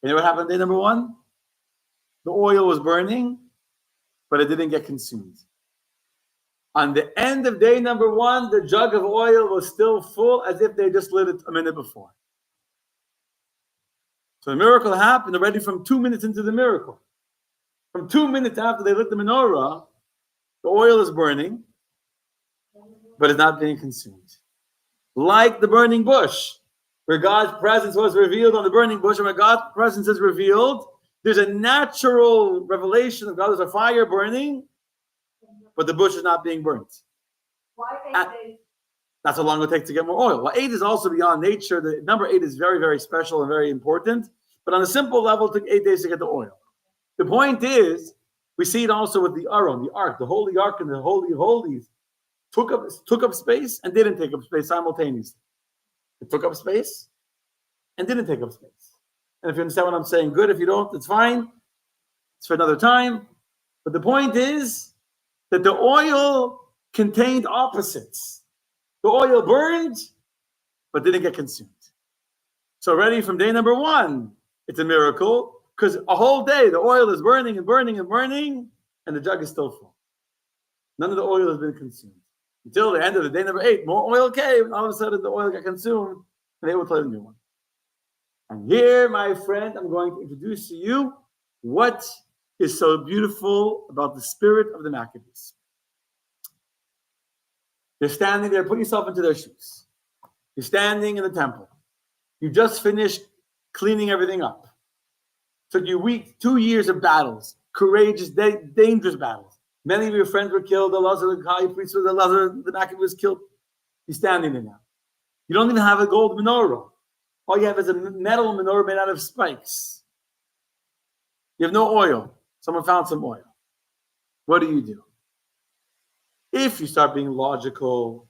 You know what happened on day number 1? The oil was burning, but it didn't get consumed. On the end of day number 1, the jug of oil was still full, as if they just lit it a minute before. So the miracle happened already from 2 minutes into the miracle. From 2 minutes after they lit the menorah, the oil is burning, but it's not being consumed. Like the burning bush, where God's presence was revealed on the burning bush, and when God's presence is revealed, there's a natural revelation of God. There's a fire burning, but the bush is not being burnt. Why 8 days? That's how long it takes to get more oil. Well, 8 is also beyond nature. The number 8 is very, very special and very important. But on a simple level, it took 8 days to get the oil. The point is, we see it also with the Aron, the Ark, the Holy Ark and the Holy of Holies. Took up space and didn't take up space simultaneously. It took up space and didn't take up space. And if you understand what I'm saying, good. If you don't, it's fine. It's for another time. But the point is that the oil contained opposites. The oil burned, but didn't get consumed. So already from day number 1, it's a miracle, because a whole day the oil is burning and burning and burning, and the jug is still full. None of the oil has been consumed. Until the end of the day number 8, more oil came, and all of a sudden the oil got consumed, and they will tell the new one. And here, my friend, I'm going to introduce to you what is so beautiful about the spirit of the Maccabees. You're standing there, put yourself into their shoes. You're standing in the temple. You just finished cleaning everything up. Took you 2 years of battles, courageous, dangerous battles. Many of your friends were killed. Elazar, the high priest, the Maccabee was killed. You're standing there now. You don't even have a gold menorah. All you have is a metal menorah made out of spikes. You have no oil. Someone found some oil. What do? If you start being logical,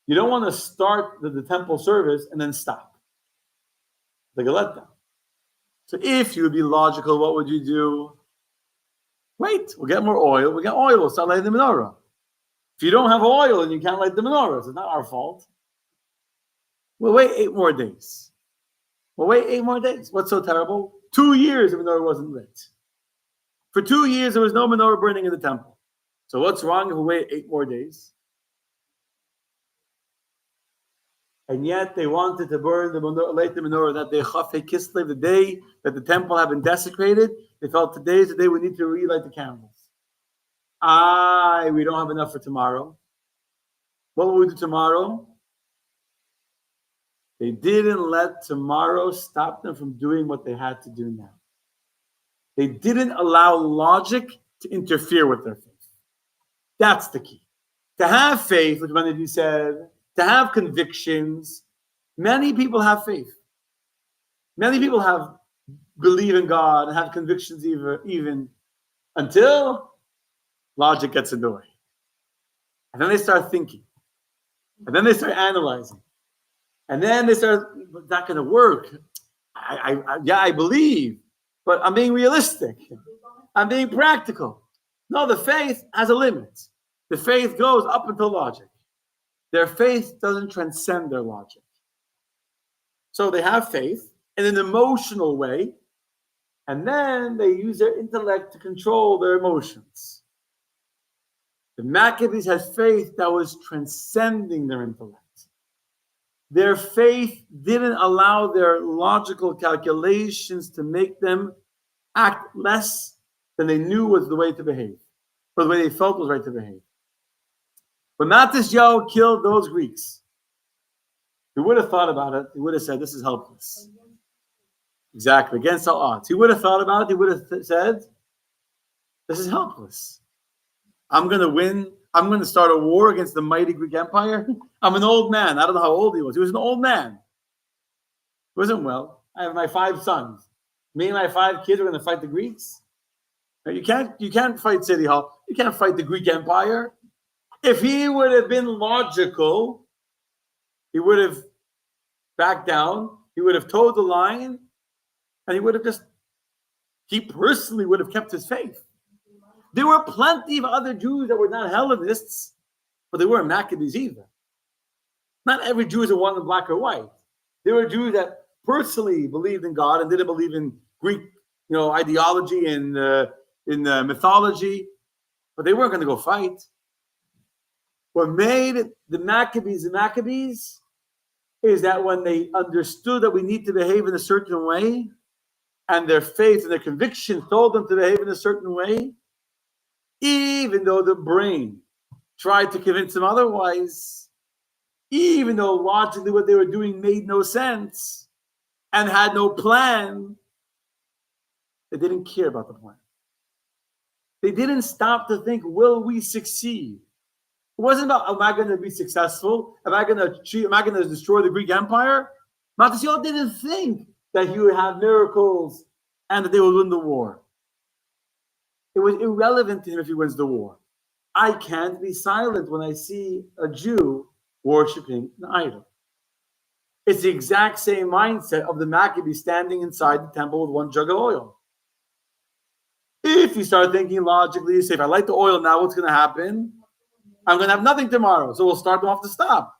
you don't want to start the temple service and then stop. Like a letdown. So if you would be logical, what would you do? Wait, we'll get more oil. We get oil. We'll start lighting the menorah. If you don't have oil and you can't light the menorah, it's not our fault. We'll wait 8 more days. What's so terrible? 2 years the menorah wasn't lit. For 2 years, there was no menorah burning in the temple. So what's wrong if we wait 8 more days? And yet they wanted to burn the menorah, light the menorah that day, Chafei Kislev, the day that the temple had been desecrated. They felt today is the day we need to relight the candles. We don't have enough for tomorrow. What will we do tomorrow? They didn't let tomorrow stop them from doing what they had to do now. They didn't allow logic to interfere with their faith. That's the key. To have faith, which many of you said, to have convictions. Many people have faith. Many people believe in God and have convictions even until logic gets in the way. And then they start thinking. And then they start analyzing. And then they start, it's not going to work. I believe, but I'm being realistic. I'm being practical. No, the faith has a limit. The faith goes up until logic. Their faith doesn't transcend their logic. So they have faith in an emotional way, and then they use their intellect to control their emotions. The Maccabees had faith that was transcending their intellect. Their faith didn't allow their logical calculations to make them act less than they knew was the way to behave, or the way they felt was right to behave. When Matisyahu killed those Greeks, he would have thought about it. He would have said, this is helpless. Exactly, against all odds. He would have thought about it. He would have said, this is helpless. I'm going to win. I'm going to start a war against the mighty Greek Empire. I'm an old man. I don't know how old he was. He was an old man. He wasn't well. I have my 5 sons. Me and my 5 kids are going to fight the Greeks. You can't fight City Hall. You can't fight the Greek Empire. If he would have been logical, he would have backed down. He would have toed the line, and he would have he personally would have kept his faith. There were plenty of other Jews that were not Hellenists, but they weren't Maccabees either. Not every Jew is a one in black or white. There were Jews that personally believed in God and didn't believe in Greek, ideology and in mythology, but they weren't going to go fight. What made the Maccabees is that when they understood that we need to behave in a certain way, and their faith and their conviction told them to behave in a certain way, even though the brain tried to convince them otherwise, even though logically what they were doing made no sense and had no plan, they didn't care about the plan. They didn't stop to think, will we succeed? It wasn't about, am I going to be successful? Am I going to destroy the Greek Empire? Matisyahu didn't think that he would have miracles and that they would win the war. It was irrelevant to him if he wins the war. I can't be silent when I see a Jew worshiping an idol. It's the exact same mindset of the Maccabees standing inside the temple with 1 jug of oil. If you start thinking logically, you say, if I light the oil now, what's going to happen? I'm going to have nothing tomorrow, so we'll start them off to stop.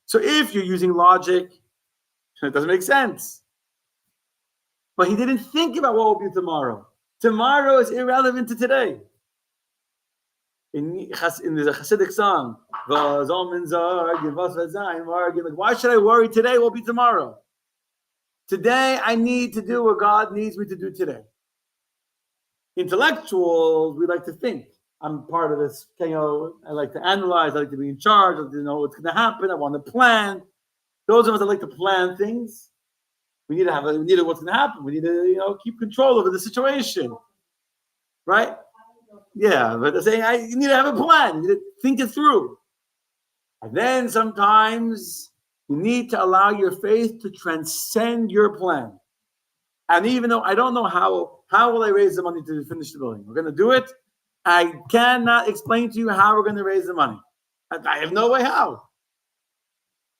So if you're using logic, it doesn't make sense. But he didn't think about what will be tomorrow. Tomorrow is irrelevant to today. In the Hasidic song, like, why should I worry today? What will be tomorrow? Today, I need to do what God needs me to do today. Intellectuals, we like to think. I'm part of this, I like to analyze, I like to be in charge, I like to know what's going to happen, I want to plan. Those of us that like to plan things, we need what's going to happen. We need to, keep control over the situation. Right? Yeah, but they're saying, you need to have a plan. You need to think it through. And then sometimes you need to allow your faith to transcend your plan. And even though I don't know how will I raise the money to finish the building? We're going to do it. I cannot explain to you how we're going to raise the money. I have no way how.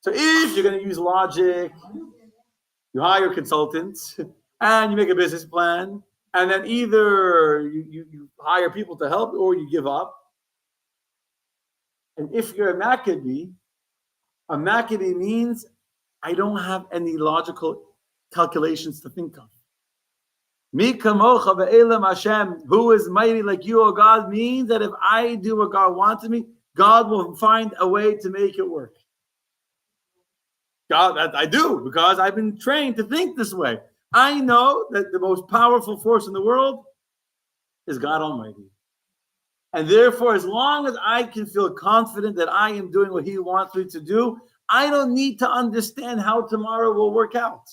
So if you're going to use logic, you hire consultants and you make a business plan, and then either you hire people to help or you give up. And if you're a Maccabee means I don't have any logical calculations to think of. Mi kamocha ve'elam Hashem, who is mighty like you, O God, means that if I do what God wants of me, God will find a way to make it work. God, that I do, because I've been trained to think this way. I know that the most powerful force in the world is God Almighty. And therefore, as long as I can feel confident that I am doing what He wants me to do, I don't need to understand how tomorrow will work out.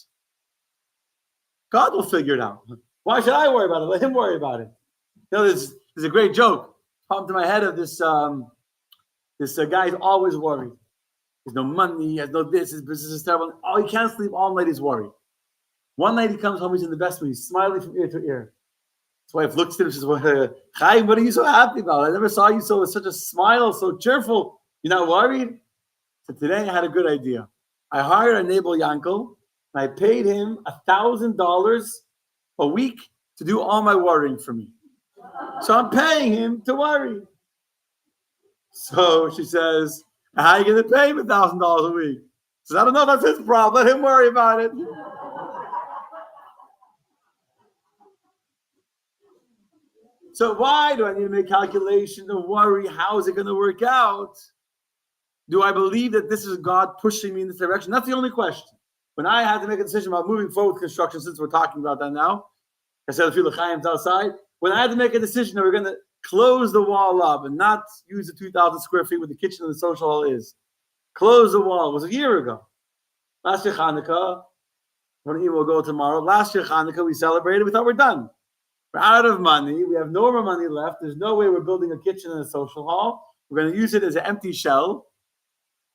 God will figure it out. Why should I worry about it? Let Him worry about it. You know, there's a great joke popped into my head of this guy's always worried. He has no money, he has no this, his business is terrible. Oh, he can't sleep all night, he's worried. One night he comes home, he's in the best mood, he's smiling from ear to ear. His wife looks at him and says, well, Chaim, what are you so happy about? I never saw you so with such a smile, so cheerful. You're not worried? So today I had a good idea. I hired a neighbor, Yankie, and I paid him $1,000 a week to do all my worrying for me. So I'm paying him to worry. So she says, how are you going to pay him $1,000 a week? She says, I don't know, that's his problem. Let him worry about it. So why do I need to make calculations and worry? How is it going to work out? Do I believe that this is God pushing me in this direction? That's the only question. When I had to make a decision about moving forward with construction, since we're talking about that now, I said a few l'chaim's outside. When I had to make a decision that we're going to close the wall up and not use the 2,000 square feet where the kitchen and the social hall is, close the wall, it was a year ago. Last year Chanukah, when will go tomorrow. Last year Chanukah, we celebrated, we thought we're done. We're out of money. We have no more money left. There's no way we're building a kitchen and a social hall. We're going to use it as an empty shell.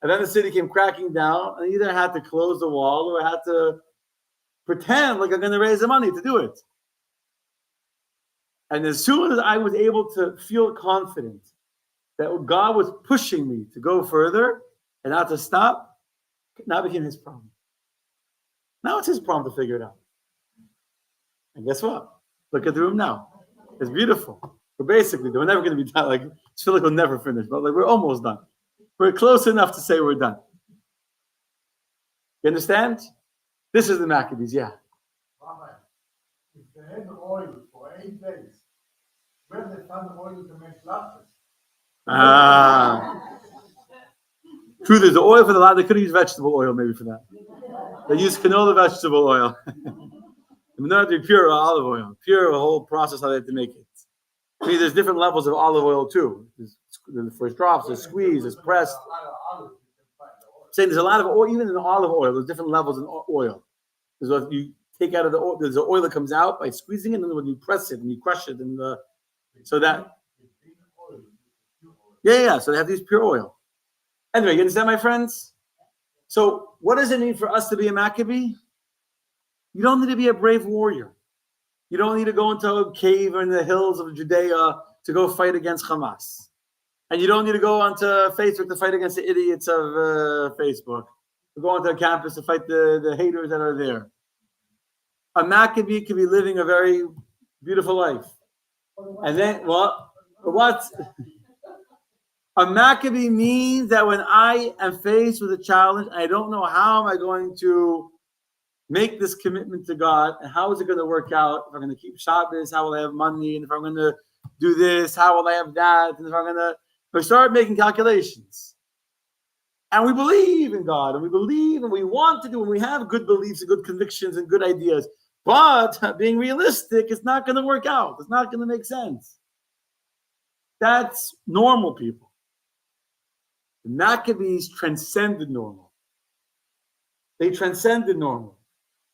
And then the city came cracking down, and either had to close the wall or I had to pretend like I'm going to raise the money to do it. And as soon as I was able to feel confident that God was pushing me to go further and not to stop, now it became His problem. Now it's His problem to figure it out. And guess what? Look at the room now. It's beautiful. We're never going to be done. Like, I feel like we'll never finish, but like we're almost done. We're close enough to say we're done. You understand? This is the Maccabees, yeah. Rabbi, if they had oil for 8 days, where they found oil to make latkes? Truth is, the oil for the lot, they could have used vegetable oil maybe for that. They used canola vegetable oil. Not to be pure olive oil, pure whole process how they have to make it. I mean, there's different levels of olive oil too. There's the first drops, there's squeeze, there's pressed. Saying there's a lot of oil, even in olive oil, there's different levels in oil. There's what you take out of the oil, there's the oil that comes out by squeezing it, and then when you press it and you crush it, and so that. Yeah. So they have these pure oil. Anyway, you understand, my friends? So what does it mean for us to be a Maccabee? You don't need to be a brave warrior. You don't need to go into a cave or in the hills of Judea to go fight against Hamas. And you don't need to go onto Facebook to fight against the idiots of Facebook. To go onto a campus to fight the haters that are there. A Maccabee can be living a very beautiful life. And then, what? A Maccabee means that when I am faced with a challenge, I don't know how am I going to make this commitment to God, and how is it going to work out? If I'm going to keep Shabbos, how will I have money? And if I'm going to do this, how will I have that? And if I'm going to, we start making calculations. And we believe in God, and we believe, and we want to do, and we have good beliefs and good convictions and good ideas. But being realistic, it's not going to work out. It's not going to make sense. That's normal people. The Maccabees transcended normal. They transcended normal.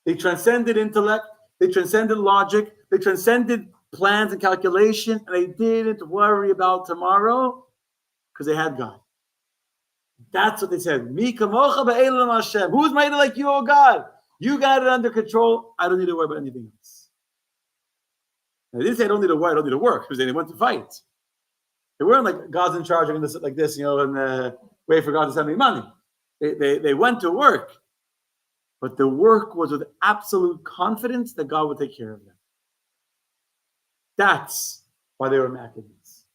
They transcended intellect. They transcended logic. They transcended plans and calculation. And they didn't worry about tomorrow because they had God. That's what they said. Mi kamocha ba'elam Hashem. Who's mighty like you, oh God? You got it under control. I don't need to worry about anything else. Now, they didn't say I don't need to worry. I don't need to work because they went to fight. They weren't like God's in charge. I'm going to sit like this, and wait for God to send me money. They went to work. But the work was with absolute confidence that God would take care of them. That's why they were Maccabees.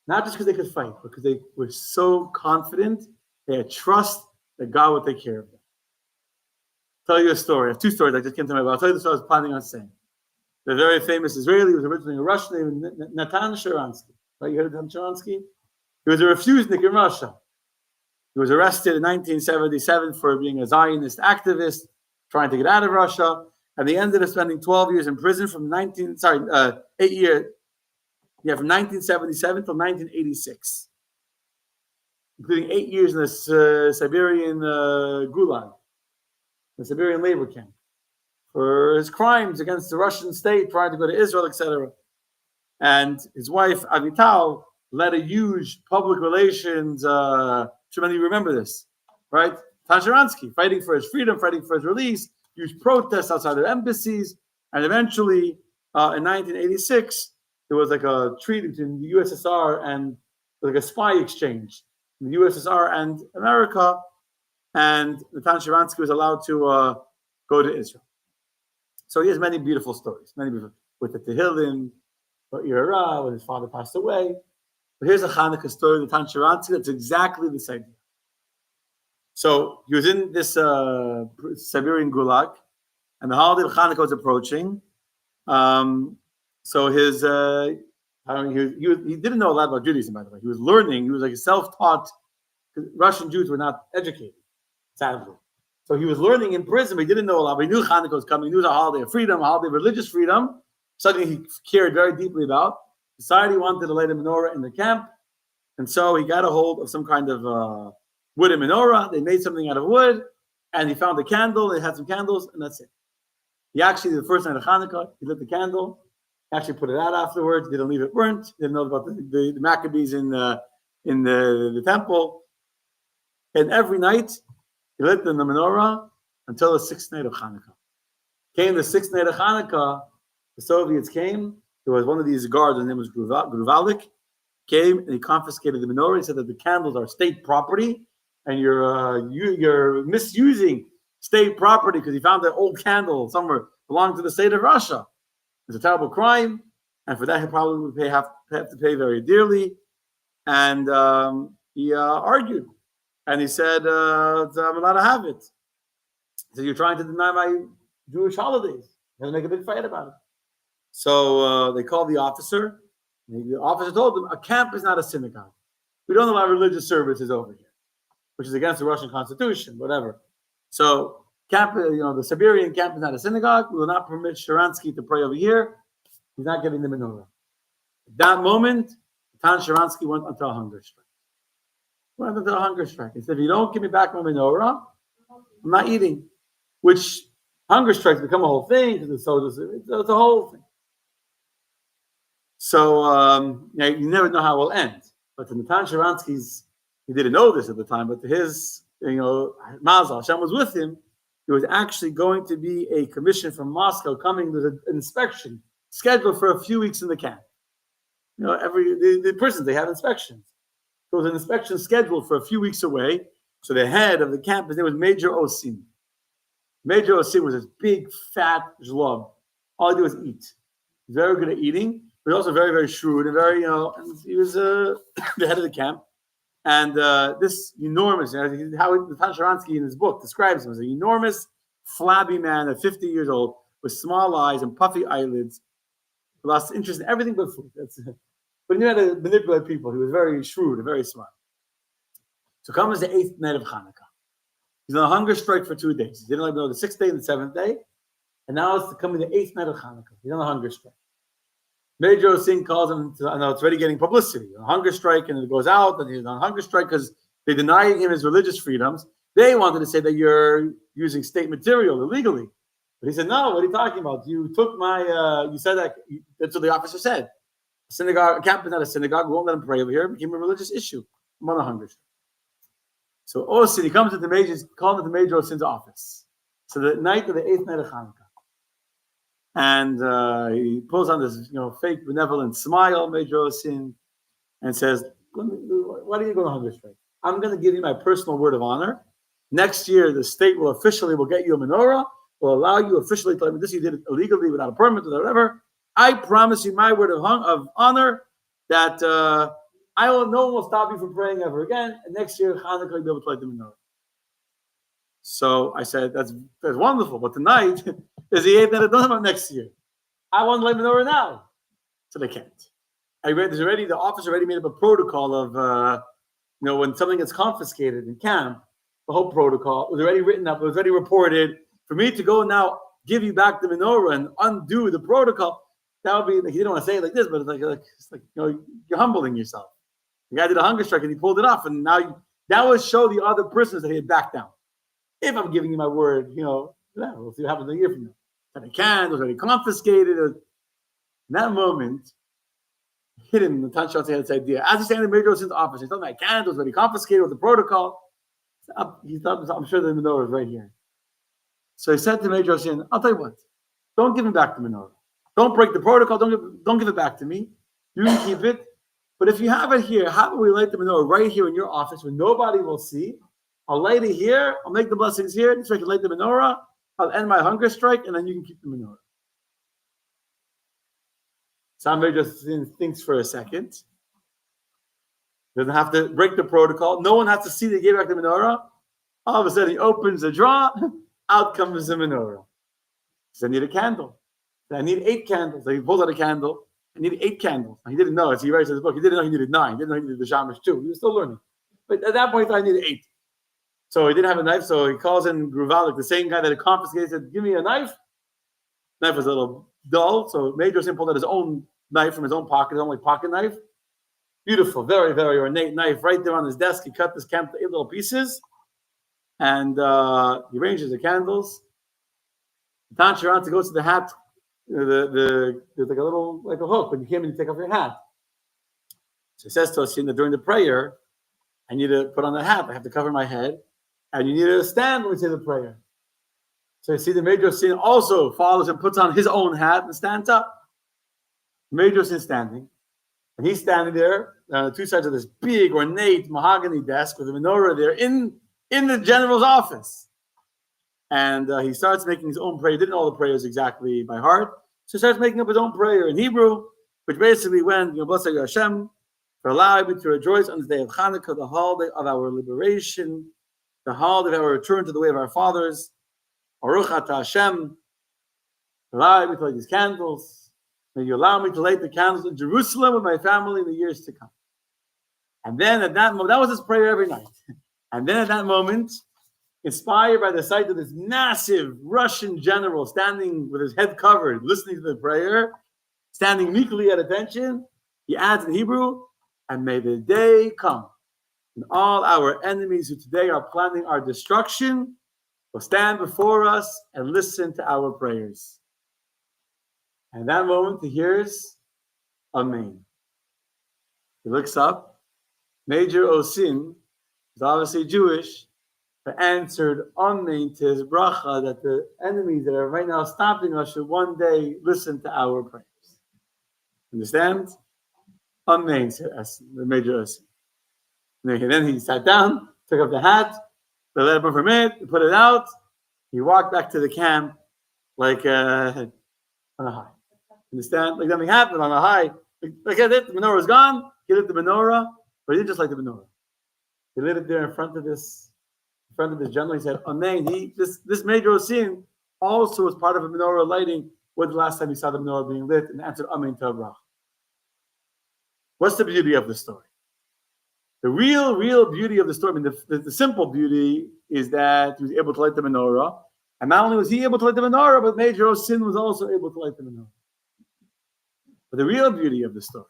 Not just because they could fight, but because they were so confident, they had trust that God would take care of them. I'll tell you a story. I have two stories I just came to my mind. I'll tell you the story I was planning on saying. the very famous Israeli, who was originally a Russian named Natan Sharansky. Right? You heard of Natan Sharansky? He was a refusenik in Russia. He was arrested in 1977 for being a Zionist activist, trying to get out of Russia, and he ended up spending 12 years in prison from 8 years, from 1977 till 1986, including 8 years in the Siberian Gulag, the Siberian labor camp, for his crimes against the Russian state, trying to go to Israel, etc. And his wife, Avital, led a huge public relations, should many remember this, right? Sharansky, fighting for his freedom, fighting for his release, huge protests outside their embassies, and eventually, in 1986, there was like a treaty between the USSR and like a spy exchange, the USSR and America, and Natan Sharansky was allowed to go to Israel. So he has many beautiful stories, many beautiful, with the Tehillim, with Yerah, when his father passed away. But here's a Chanukah story of Natan Sharansky that's exactly the same. So he was in this Siberian Gulag, and the holiday of Chanukah was approaching. So his, he didn't know a lot about Judaism, by the way. He was learning. He was like a self-taught. Russian Jews were not educated, sadly. So he was learning in prison, but he didn't know a lot. But he knew Chanukah was coming. He knew it was a holiday of freedom, a holiday of religious freedom, something he cared very deeply about. Society wanted to light a menorah in the camp, and so he got a hold of some kind of wooden menorah. They made something out of wood, and he found a candle. They had some candles, and that's it. He actually, the first night of Chanukah, he lit the candle, actually put it out afterwards, didn't leave it burnt, didn't know about the Maccabees in the temple. And every night, he lit the menorah until the sixth night of Chanukah. Came the sixth night of Chanukah, the Soviets came. There was one of these guards, his name was Gruvalik, came and he confiscated the menorah. He said that the candles are state property, and you're misusing state property because he found an old candle somewhere belonging to the state of Russia. It's a terrible crime, and for that he probably would have to pay very dearly. And he argued, and he said, "I'm allowed to have it." He said, "You're trying to deny my Jewish holidays." They're going to make a big fight about it. So they called the officer. The officer told them, "A camp is not a synagogue. We don't allow religious services over here, which is against the Russian constitution, whatever." So camp, the Siberian camp is not a synagogue. We will not permit Sharansky to pray over here. He's not getting the menorah. At that moment, Natan Sharansky went onto a hunger strike. He said, "If you don't give me back my menorah, I'm not eating." Which hunger strikes become a whole thing because it's a whole thing. So you never know how it will end. But to Natan Sharansky's, he didn't know this at the time, but to his, Mazal, Hashem was with him. There was actually going to be a commission from Moscow coming. There's an inspection scheduled for a few weeks in the camp. The prisons, they have inspections. There was an inspection scheduled for a few weeks away. So the head of the camp, his name was Major Osim. Major Osim was this big, fat zlob. All he did was eat. He's very good at eating, but also very, very shrewd and very, and he was the head of the camp. And this enormous, how Natan Sharansky in his book describes him as an enormous, flabby man at 50 years old with small eyes and puffy eyelids, who lost interest in everything but food. But he knew how to manipulate people. He was very shrewd and very smart. So comes the 8th night of Chanukah. He's on a hunger strike for 2 days. He didn't let me know the 6th day and the 7th day. And now it's coming the 8th night of Chanukah. He's on a hunger strike. Major Osim calls him, I know it's already getting publicity, a hunger strike, and it goes out that he's on hunger strike because they're denying him his religious freedoms. They wanted to say that you're using state material illegally. But he said, "No, what are you talking about? You took my, you said that," that's what the officer said. A camp is not a synagogue. We won't let him pray over here. It became a religious issue. I'm on a hunger strike. So Osim, he comes to the Major, called to the Major Osim's office. So the night of the 8th night of Chanukah. And he pulls on this, fake benevolent smile, Major Osim, and says, "Why do you go on hunger strike? I'm going to give you my personal word of honor. Next year, the state will get you a menorah, will allow you officially to, this you did it illegally without a permit or whatever. I promise you my word of honor that no one will stop you from praying ever again. And next year, Chanukah will be able to light the menorah." So I said, that's wonderful. But tonight is the 8th night. Don't about next year. I want to light the menorah now. So they can't. The office already made up a protocol of, when something gets confiscated in camp, the whole protocol was already written up, it was already reported. For me to go now, give you back the menorah and undo the protocol, that would be, like, you don't want to say it like this, but it's like you're humbling yourself. The guy did a hunger strike and he pulled it off, and now that would show the other prisoners that he had backed down. If I'm giving you my word, we'll see what happens a year from now. And the can was already confiscated. In that moment, hidden, the Tanshot had this idea. As he's standing in the Major Osin's office, he thought my can was already confiscated with the protocol. He thought, I'm sure the menorah is right here. So he said to Major Osin, I'll tell you what, don't give him back the menorah. Don't break the protocol. Don't give it back to me. You can keep it. But if you have it here, how about we light the menorah right here in your office where nobody will see? I'll light it here. I'll make the blessings here so I can light the menorah. I'll end my hunger strike, and then you can keep the menorah. Somebody just thinks for a second. Doesn't have to break the protocol. No one has to see that he gave back the menorah. All of a sudden, he opens the drawer. Out comes the menorah. He said, I need a candle. I need 8 candles. So he pulls out a candle. I need 8 candles. He didn't know, as he writes in his book, he didn't know he needed 9. He didn't know he needed the shamash 2. He was still learning. But at that point, he thought I needed 8. So he didn't have a knife, so he calls in Gruvalik, the same guy that had confiscated, said, give me a knife. Knife was a little dull, so Major Sin pulled out his own knife from his own pocket, his own pocket knife. Beautiful, very, very ornate knife right there on his desk. He cut this camp to 8 little pieces, and he arranges the candles. Tan Sharon goes to the hat. There's like a hook when you came in to take off your hat. So he says to us that during the prayer, I need to put on the hat. I have to cover my head, and you need to stand when we say the prayer. So you see the Major Sin also follows and puts on his own hat and stands up. Major Sin standing, and he's standing there on the 2 sides of this big ornate mahogany desk with a menorah there in the general's office. And he starts making his own prayer. He didn't know all the prayers exactly by heart. So he starts making up his own prayer in Hebrew, which basically went, blessed are you Hashem, for allowing me to rejoice on the day of Chanukah, the holiday of our liberation, the holiday of our return to the way of our fathers. Baruch atah Hashem, for allowing me to light these candles. May you allow me to light the candles in Jerusalem with my family in the years to come. And then at that moment, that was his prayer every night. And then at that moment, inspired by the sight of this massive Russian general standing with his head covered, listening to the prayer, standing meekly at attention, he adds in Hebrew, and may the day come when all our enemies who today are planning our destruction will stand before us and listen to our prayers. And that moment he hears, Amen. He looks up. Major Osin is obviously Jewish, but answered Amen to his bracha that the enemies that are right now stopping us should one day listen to our prayers. Understand? Amen, said the Major Osin. And then he sat down, took up the hat, they let him from it, he put it out. He walked back to the camp like on a high. Understand? Like nothing happened on a high. Like at it, the menorah was gone. He lit the menorah, but he didn't just light the menorah. He lit it there in front of this general. He said, Amen. This Major Osin also was part of a menorah lighting. When the last time he saw the menorah being lit and answered Amen to Abraham. What's the beauty of the story? The real beauty of the story, I mean, the simple beauty is that he was able to light the menorah. And not only was he able to light the menorah, but Major Osin was also able to light the menorah. But the real beauty of the story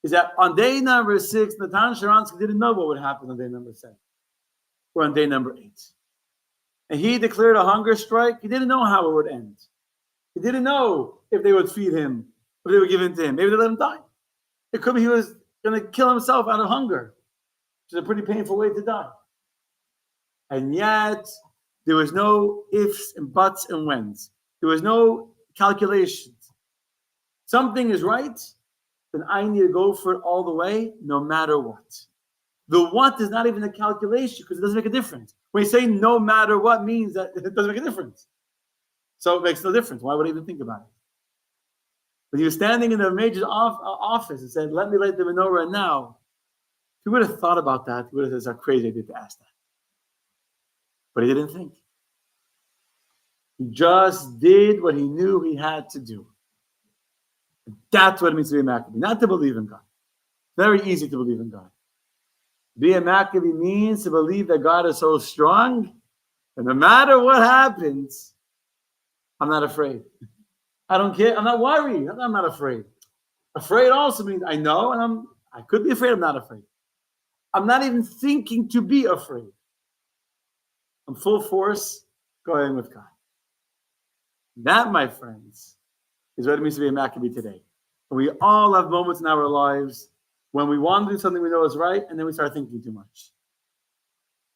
is that on day number 6, Natan Sharansky didn't know what would happen on day number 7 or on day number 8. And he declared a hunger strike. He didn't know how it would end. He didn't know if they would feed him, if they would give in to him. Maybe they let him die. It could be he was going to kill himself out of hunger, which is a pretty painful way to die. And yet, there was no ifs and buts and whens. There was no calculations. Something is right, then I need to go for it all the way, no matter what. The what is not even a calculation because it doesn't make a difference. When you say no matter what means that it doesn't make a difference. So it makes no difference. Why would I even think about it? But he was standing in the major's office and said, let me light the menorah now. If he would have thought about that, he would have said, it's a crazy idea to ask that. But he didn't think. He just did what he knew he had to do. That's what it means to be a Maccabee, not to believe in God. Very easy to believe in God. Be a Maccabee means to believe that God is so strong, and no matter what happens, I'm not afraid. I don't care. I'm not worried. I'm not afraid. Afraid also means I know, and I could be afraid. I'm not afraid. I'm not even thinking to be afraid. I'm full force going with God. That, my friends, is what it means to be a Maccabee today. And we all have moments in our lives when we want to do something we know is right, and then we start thinking too much.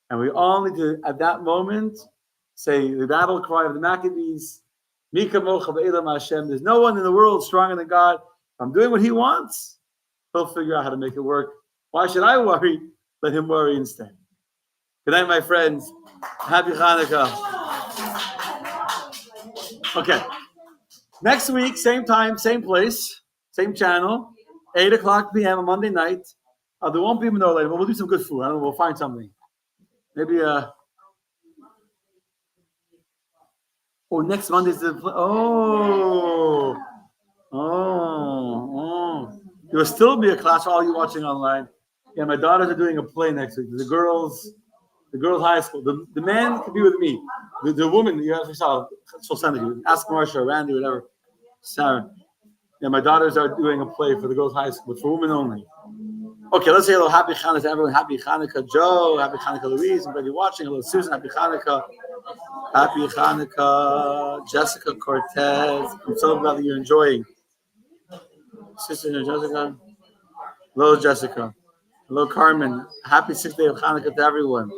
And we all need to, at that moment, say the battle cry of the Maccabees, Mika mocha ve'elam Hashem. There's no one in the world stronger than God. If I'm doing what He wants, He'll figure out how to make it work. Why should I worry? Let Him worry instead. Good night, my friends. Happy Chanukah. Okay. Next week, same time, same place, same channel, 8 o'clock p.m. on Monday night. There won't be Menelaus later, but we'll do some good food. I don't know, we'll find something. Maybe, next Monday's the, there will still be a class for all you watching online. Yeah, my daughters are doing a play next week. The girls high school. The man can be with me. The woman, you have to saw, she'll send it to you. Ask Marsha, Randy, whatever. Sarah. Yeah, my daughters are doing a play for the girls high school, but for women only. Okay, let's say hello, happy Chanukah to everyone. Happy Chanukah, Joe. Happy Chanukah, Louise. I'm glad you're watching. Hello, Susan. Happy Chanukah. Happy Chanukah, Jessica Cortez. I'm so glad that you're enjoying. Sister Jessica. Hello, Jessica. Hello, Carmen. Happy 6th day of Chanukah to everyone.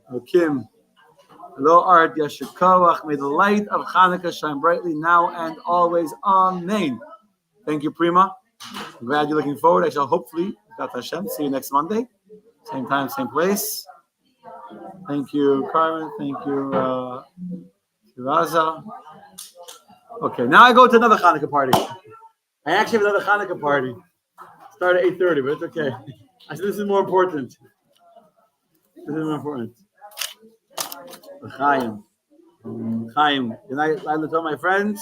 Hello, Kim. Hello, Art. Yashikawach. May the light of Chanukah shine brightly now and always. Amen. Thank you, Prima. I'm glad you're looking forward. I shall hopefully, God Hashem, see you next Monday. Same time, same place. Thank you, Carmen. Thank you, Raza. Okay, now I go to another Hanukkah party. I actually have another Hanukkah party. Start at 8:30, but it's okay. I said this is more important. This is more important. Chaim. Good night, I tell my friends.